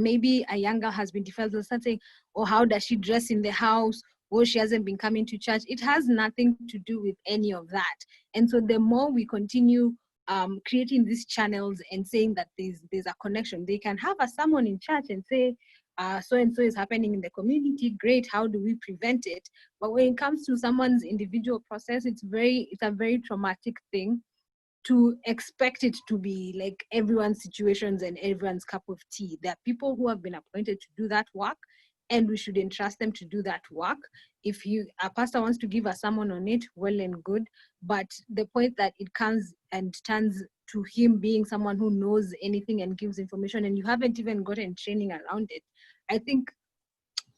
maybe a young girl has been defiled or something, or how does she dress in the house, or she hasn't been coming to church, it has nothing to do with any of that. And so the more we continue creating these channels and saying that there's a connection, they can have someone in church and say, so-and-so is happening in the community, great, how do we prevent it? But when it comes to someone's individual process, it's a very traumatic thing to expect it to be like everyone's situations and everyone's cup of tea. There are people who have been appointed to do that work, and we should entrust them to do that work. If a pastor wants to give a sermon on it, well and good, but the point that it comes and turns to him being someone who knows anything and gives information, and you haven't even gotten training around it, I think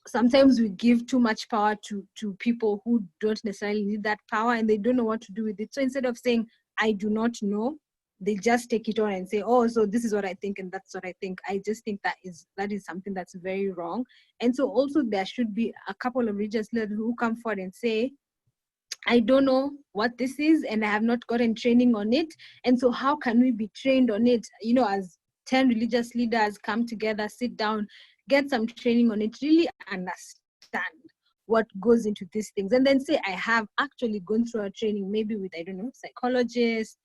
sometimes we give too much power to people who don't necessarily need that power and they don't know what to do with it. So instead of saying, I do not know, they just take it on and say, oh, so this is what I think and that's what I think. I just think that is something that's very wrong. And so also there should be a couple of religious leaders who come forward and say, I don't know what this is and I have not gotten training on it. And so how can we be trained on it? You know, as 10 religious leaders come together, sit down, get some training on it, really understand what goes into these things. And then say, I have actually gone through a training, maybe with, I don't know, psychologists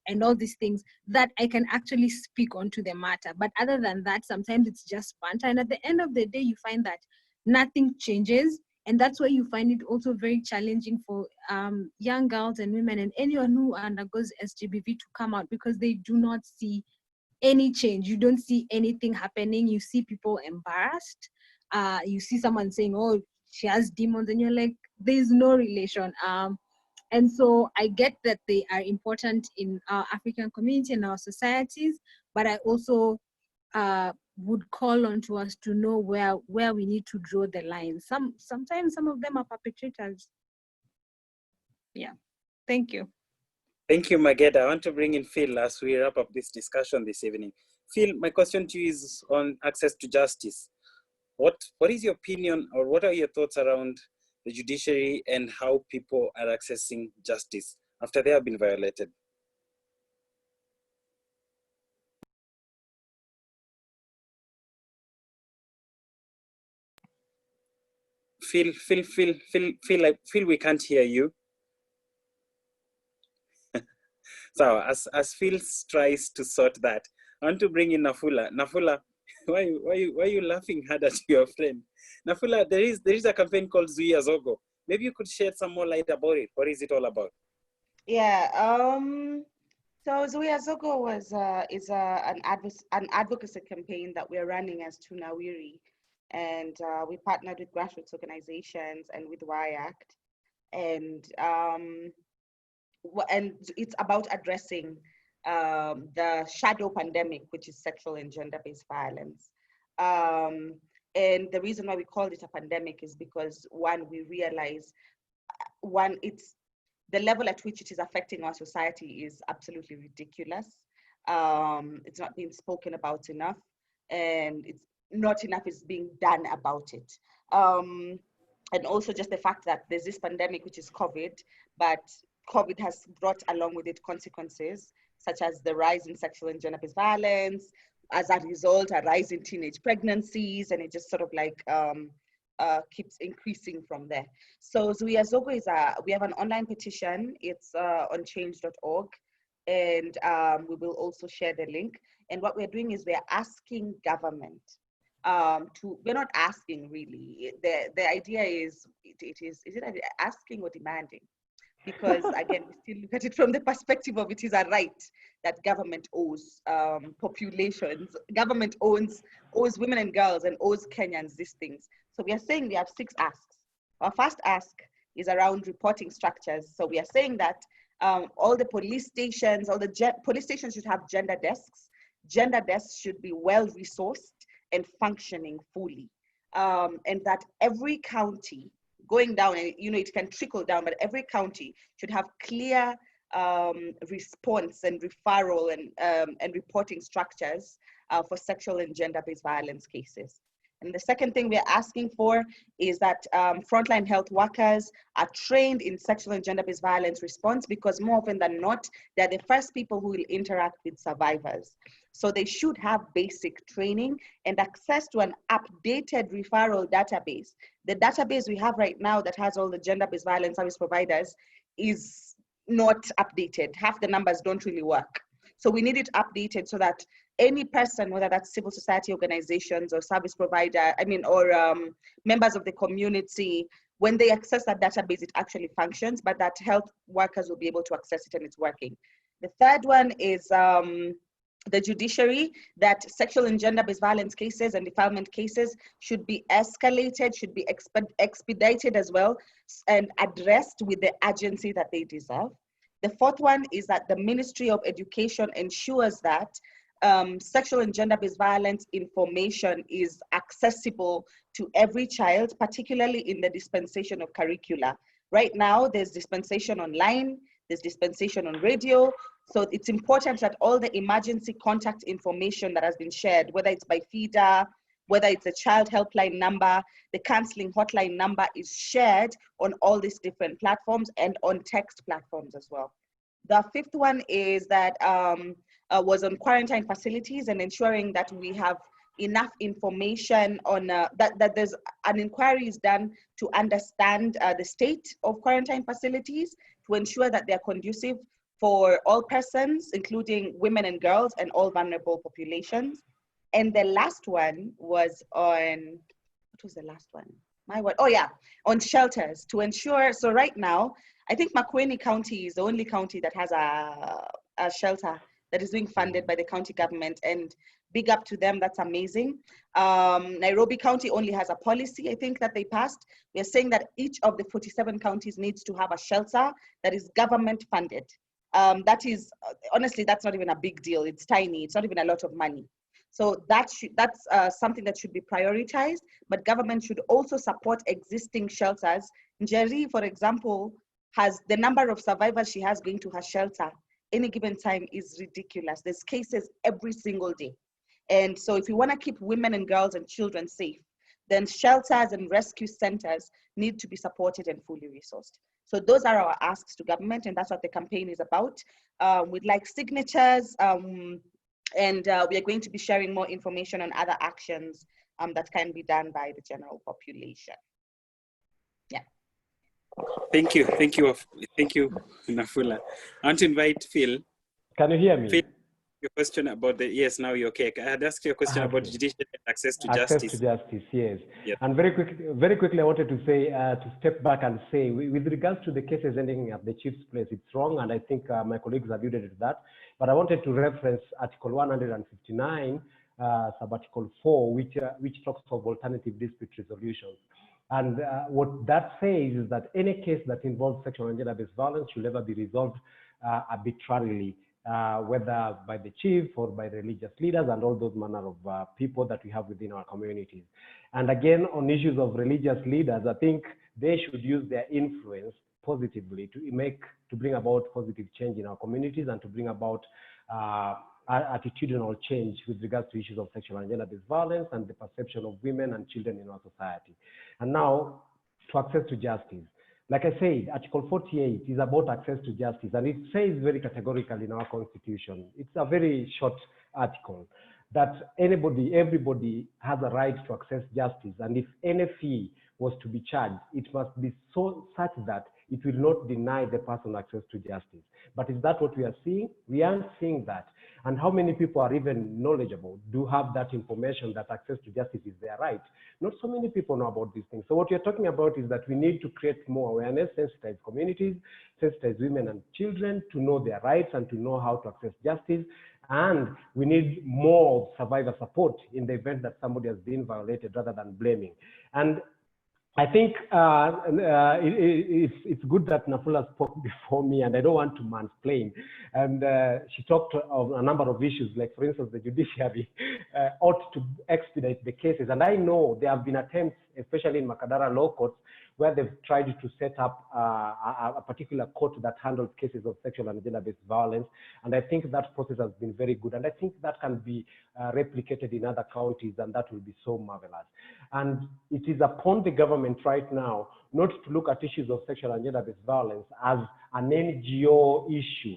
and all these things, that I can actually speak onto the matter. But other than that, sometimes it's just banter. And at the end of the day, you find that nothing changes. And that's why you find it also very challenging for young girls and women and anyone who undergoes SGBV to come out, because they do not see any change. You don't see anything happening. You see people embarrassed. You see someone saying, oh, she has demons, and you're like, there's no relation. And so I get that they are important in our African community and our societies, but I also would call on to us to know where we need to draw the line. Sometimes some of them are perpetrators. Yeah, thank you. Thank you, Mageda. I want to bring in Phil as we wrap up this discussion this evening. Phil, my question to you is on access to justice. What is your opinion, or what are your thoughts around the judiciary and how people are accessing justice after they have been violated? Phil, we can't hear you. So as Phil tries to sort that, I want to bring in Nafula. Nafula, why are you laughing hard at your friend? Nafula, there is a campaign called Zuia Zogo. Maybe you could shed some more light about it. What is it all about? Yeah. So Zuia Zogo is an advocacy campaign that we're running as Tunawiri, and we partnered with grassroots organizations and with WIACT, and it's about addressing the shadow pandemic, which is sexual and gender-based violence. And the reason why we called it a pandemic is because, one, we realize, it's the level at which it is affecting our society is absolutely ridiculous. It's not being spoken about enough, and it's not enough is being done about it. And also just the fact that there's this pandemic, which is COVID, but COVID has brought along with it consequences, such as the rise in sexual and gender-based violence, as a result, a rise in teenage pregnancies, and it just sort of like keeps increasing from there. So Zuia Zogo we have an online petition. It's on change.org, and we will also share the link. And what we're doing is we're asking government we're not asking really. The idea is, is it asking or demanding? Because again, we still look at it from the perspective of it is a right that government owes populations. Government owes women and girls and owes Kenyans these things. So we are saying we have 6 asks. Our first ask is around reporting structures. So we are saying that all the police stations, police stations should have gender desks. Gender desks should be well resourced and functioning fully. And that every county, going down, and it can trickle down, but every county should have clear response and referral and reporting structures for sexual and gender-based violence cases. And the second thing we're asking for is that frontline health workers are trained in sexual and gender-based violence response, because more often than not, they're the first people who will interact with survivors. So they should have basic training and access to an updated referral database. The database we have right now that has all the gender-based violence service providers is not updated. Half the numbers don't really work. So we need it updated so that any person, whether that's civil society organizations or service provider, or members of the community, when they access that database, it actually functions, but that health workers will be able to access it and it's working. The third one is the judiciary, that sexual and gender-based violence cases and defilement cases should be escalated, should be expedited as well, and addressed with the urgency that they deserve. The fourth one is that the Ministry of Education ensures that sexual and gender-based violence information is accessible to every child, particularly in the dispensation of curricula. Right now, there's dispensation online, there's dispensation on radio. So it's important that all the emergency contact information that has been shared, whether it's by feeder, whether it's a child helpline number, the counseling hotline number, is shared on all these different platforms and on text platforms as well. The fifth one is that was on quarantine facilities and ensuring that we have enough information on that there's an inquiry is done to understand the state of quarantine facilities, to ensure that they're conducive for all persons, including women and girls and all vulnerable populations. And the last one was on, what was the last one? Oh yeah, on shelters, to ensure, so right now, I think Makueni County is the only county that has a shelter that is being funded by the county government, and big up to them, that's amazing. Nairobi County only has a policy, I think, that they passed. We are saying that each of the 47 counties needs to have a shelter that is government funded. That is, honestly, that's not even a big deal. It's tiny, it's not even a lot of money. So that's something that should be prioritized, but government should also support existing shelters. Njeri, for example, has the number of survivors she has going to her shelter any given time is ridiculous. There's cases every single day. And so if we want to keep women and girls and children safe, then shelters and rescue centers need to be supported and fully resourced. So those are our asks to government, and that's what the campaign is about. We'd like signatures, and we are going to be sharing more information on other actions that can be done by the general population. Yeah. Thank you, Nafula. I want to invite Phil. Can you hear me? Phil, your question about the, yes, now you're okay. I had asked you a question about judicial access to justice. Access to justice, yes. Yep. And very quickly, I wanted to say, to step back and say, with regards to the cases ending at the chief's place, it's wrong, and I think my colleagues alluded to that. But I wanted to reference Article 159 sub-article 4, which talks of alternative dispute resolutions. And what that says is that any case that involves sexual and gender-based violence should never be resolved arbitrarily, whether by the chief or by religious leaders and all those manner of people that we have within our communities. And again, on issues of religious leaders, I think they should use their influence positively to bring about positive change in our communities and to bring about attitudinal change with regards to issues of sexual and gender-based violence and the perception of women and children in our society. And now, to access to justice. Like I said, Article 48 is about access to justice, and it says very categorically in our Constitution. It's a very short article that everybody has a right to access justice, and if any fee was to be charged, it must be such that it will not deny the person access to justice. But is that what we are seeing? We aren't seeing that. And how many people are even knowledgeable, do have that information that access to justice is their right? Not so many people know about these things. So what you're talking about is that we need to create more awareness, sensitize communities, sensitize women and children to know their rights and to know how to access justice. And we need more survivor support in the event that somebody has been violated rather than blaming. And I think it's good that Nafula spoke before me, and I don't want to mansplain. And she talked of a number of issues, like for instance, the judiciary ought to expedite the cases. And I know there have been attempts, especially in Mageda law courts, where they've tried to set up a particular court that handles cases of sexual and gender-based violence. And I think that process has been very good. And I think that can be replicated in other counties, and that will be so marvelous. And it is upon the government right now not to look at issues of sexual and gender-based violence as an NGO issue.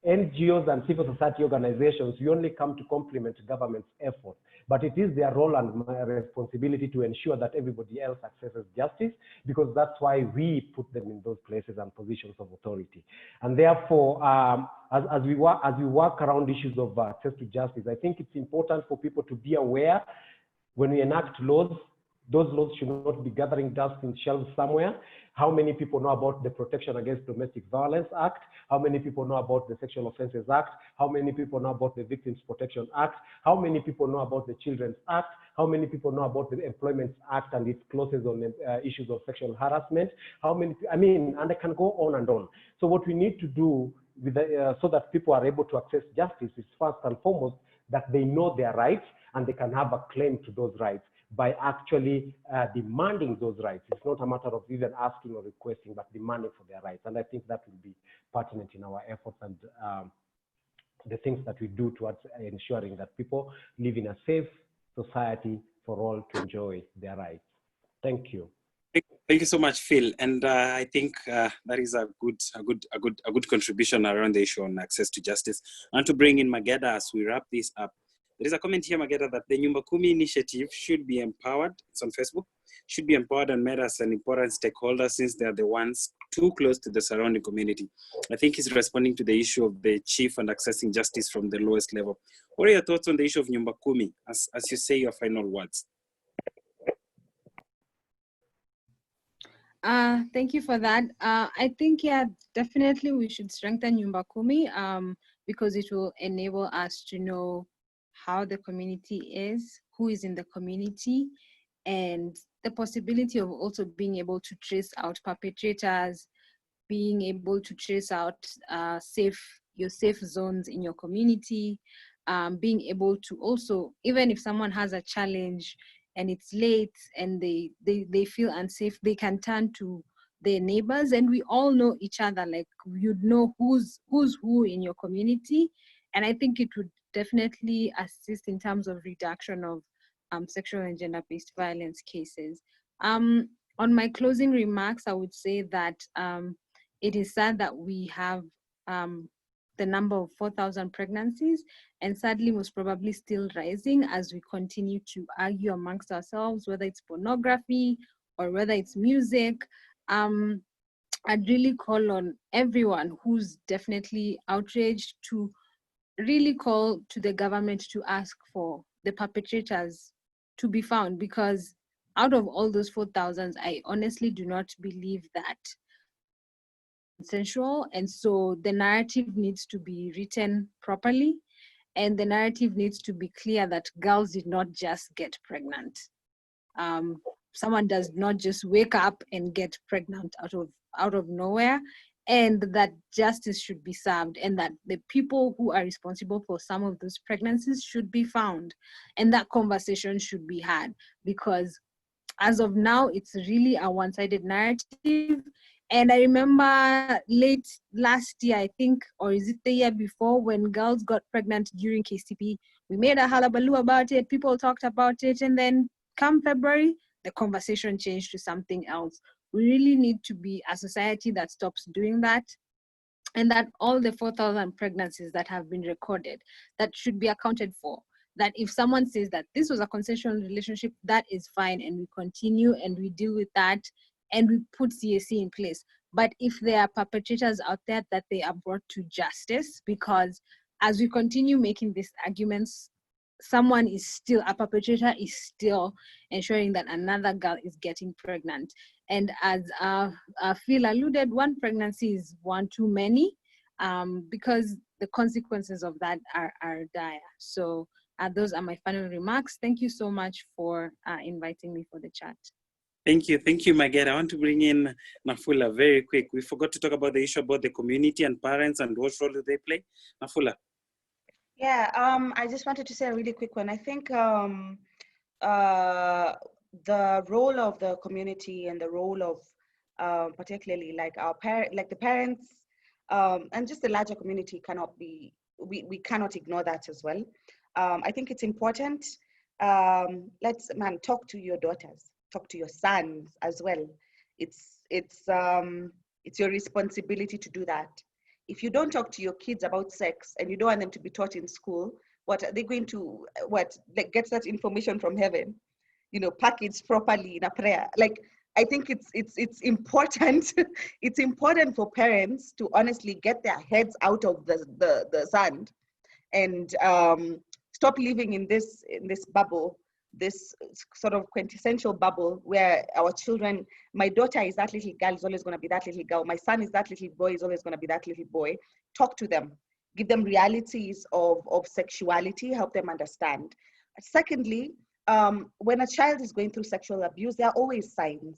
NGOs and civil society organizations, we only come to complement government's efforts, but it is their role and responsibility to ensure that everybody else accesses justice, because that's why we put them in those places and positions of authority. And therefore, as we work around issues of access to justice, I think it's important for people to be aware when we enact laws. Those laws should not be gathering dust in shelves somewhere. How many people know about the Protection Against Domestic Violence Act? How many people know about the Sexual Offences Act? How many people know about the Victims Protection Act? How many people know about the Children's Act? How many people know about the Employment Act and its clauses on issues of sexual harassment? How many, and I can go on and on. So what we need to do with so that people are able to access justice is first and foremost that they know their rights and they can have a claim to those rights by actually demanding those rights. It's not a matter of even asking or requesting, but demanding for their rights. And I think that will be pertinent in our efforts and the things that we do towards ensuring that people live in a safe society for all to enjoy their rights. Thank you. Thank you so much, Phil. And I think that is a good contribution around the issue on access to justice. And to bring in Mageda as we wrap this up. There is a comment here, Mageda, that the Nyumba Kumi initiative should be empowered. It's on Facebook. Should be empowered and made as an important stakeholder since they are the ones too close to the surrounding community. I think he's responding to the issue of the chief and accessing justice from the lowest level. What are your thoughts on the issue of Nyumba Kumi as you say your final words? Thank you for that. I think, yeah, definitely we should strengthen Nyumba Kumi because it will enable us to know how the community is, who is in the community, and the possibility of also being able to trace out perpetrators, being able to trace out your safe zones in your community, being able to also, even if someone has a challenge and it's late and they feel unsafe, they can turn to their neighbors, and we all know each other. Like, you'd know who's who in your community, and I think it would definitely assist in terms of reduction of sexual and gender-based violence cases. On my closing remarks, I would say that it is sad that we have the number of 4,000 pregnancies, and sadly most probably still rising as we continue to argue amongst ourselves, whether it's pornography or whether it's music. I'd really call on everyone who's definitely outraged to really call to the government to ask for the perpetrators to be found, because out of all those 4,000, I honestly do not believe that consensual, and so the narrative needs to be written properly, And the narrative needs to be clear that girls did not just get pregnant. Someone does not just wake up and get pregnant out of nowhere, and that justice should be served, and that the people who are responsible for some of those pregnancies should be found, and that conversation should be had, because as of now, it's really a one-sided narrative. And I remember late last year, I think, or is it the year before, when girls got pregnant during KCP, we made a hullabaloo about it, people talked about it, and then come February, the conversation changed to something else. We really need to be a society that stops doing that, and that all the 4,000 pregnancies that have been recorded, that should be accounted for. That if someone says that this was a consensual relationship, that is fine, and we continue and we deal with that, and we put CAC in place. But if there are perpetrators out there, that they are brought to justice, because as we continue making these arguments, someone is still, a perpetrator is still ensuring that another girl is getting pregnant. And as Phil alluded, one pregnancy is one too many, because the consequences of that are dire. So those are my final remarks. Thank you so much for inviting me for the chat. Thank you, Mageda. I want to bring in Nafula very quick. We forgot to talk about the issue about the community and parents and what role do they play. Nafula. Yeah, I just wanted to say a really quick one. I think the role of the community and the role of particularly like the parents and just the larger community cannot be, we cannot ignore that as well. I think it's important. Talk to your daughters, talk to your sons as well. It's your responsibility to do that. If you don't talk to your kids about sex and you don't want them to be taught in school, what are they going to, get that information from heaven? Packaged properly in a prayer. Like, I think it's important. It's important for parents to honestly get their heads out of the sand and stop living in this bubble, this sort of quintessential bubble where our children, my daughter is that little girl, is always going to be that little girl. My son is that little boy, is always going to be that little boy. Talk to them, give them realities of sexuality, help them understand. Secondly, when a child is going through sexual abuse, there are always signs.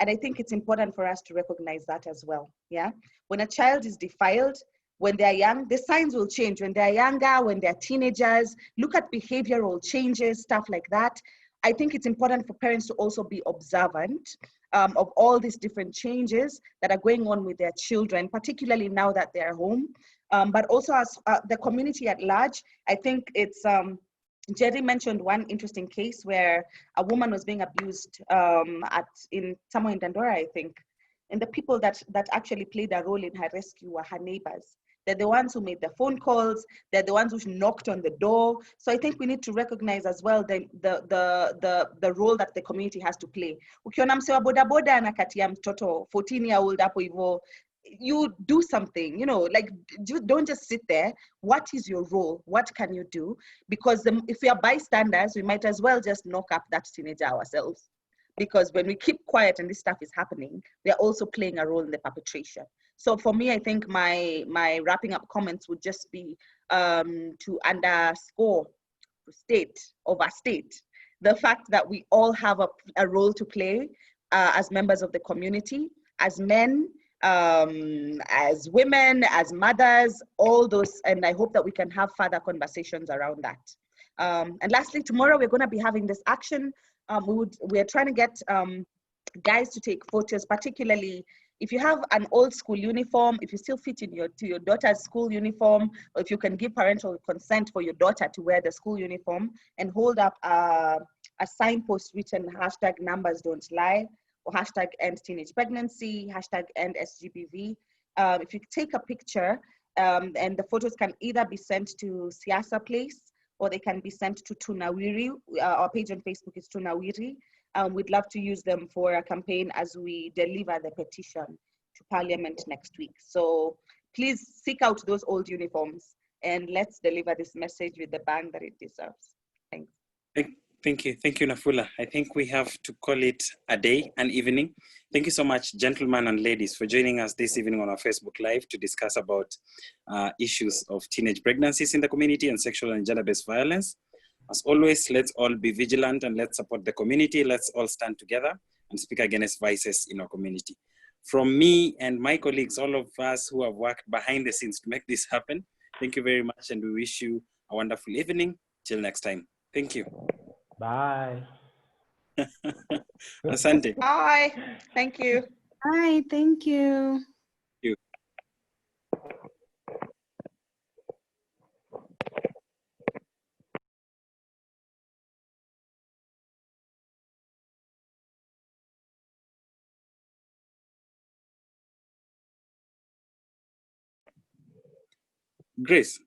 And I think it's important for us to recognize that as well. Yeah. When a child is defiled, when they're young, the signs will change. When they're younger, when they're teenagers, look at behavioral changes, stuff like that. I think it's important for parents to also be observant of all these different changes that are going on with their children, particularly now that they're home. But also as the community at large, I think it's, Njeri mentioned one interesting case where a woman was being abused somewhere in Dandora, I think. And the people that actually played a role in her rescue were her neighbors. They're the ones who made the phone calls. They're the ones who knocked on the door. So I think we need to recognize as well the role that the community has to play. Ukiona mse wa boda boda anakatia mtoto 14-year-old hapo hivyo, you do something, don't just sit there. What is your role? What can you do? Because if we are bystanders, we might as well just knock up that teenager ourselves. Because when we keep quiet and this stuff is happening, we are also playing a role in the perpetration. So for me, I think my wrapping up comments would just be to underscore, to overstate the fact that we all have a role to play as members of the community, as men, as women, as mothers, all those, and I hope that we can have further conversations around that. And lastly, tomorrow we're going to be having this action. We are trying to get guys to take photos, particularly if you have an old school uniform, if you still fit in to your daughter's school uniform, or if you can give parental consent for your daughter to wear the school uniform and hold up a signpost written #NumbersDon'tLie or #EndTeenagePregnancy, #EndSGBV. If you take a picture and the photos can either be sent to Siasa Place or they can be sent to Tunawiri. Our page on Facebook is Tunawiri. We'd love to use them for a campaign as we deliver the petition to Parliament next week. So please seek out those old uniforms and let's deliver this message with the bang that it deserves. Thanks. Thank you, Nafula. I think we have to call it a day, an evening. Thank you so much, gentlemen and ladies, for joining us this evening on our Facebook Live to discuss about issues of teenage pregnancies in the community and sexual and gender-based violence. As always, let's all be vigilant and let's support the community. Let's all stand together and speak against vices in our community. From me and my colleagues, all of us who have worked behind the scenes to make this happen, thank you very much, and we wish you a wonderful evening. Till next time. Thank you. Bye. Asante. Bye. Thank you. Bye. Thank you. You. Grace.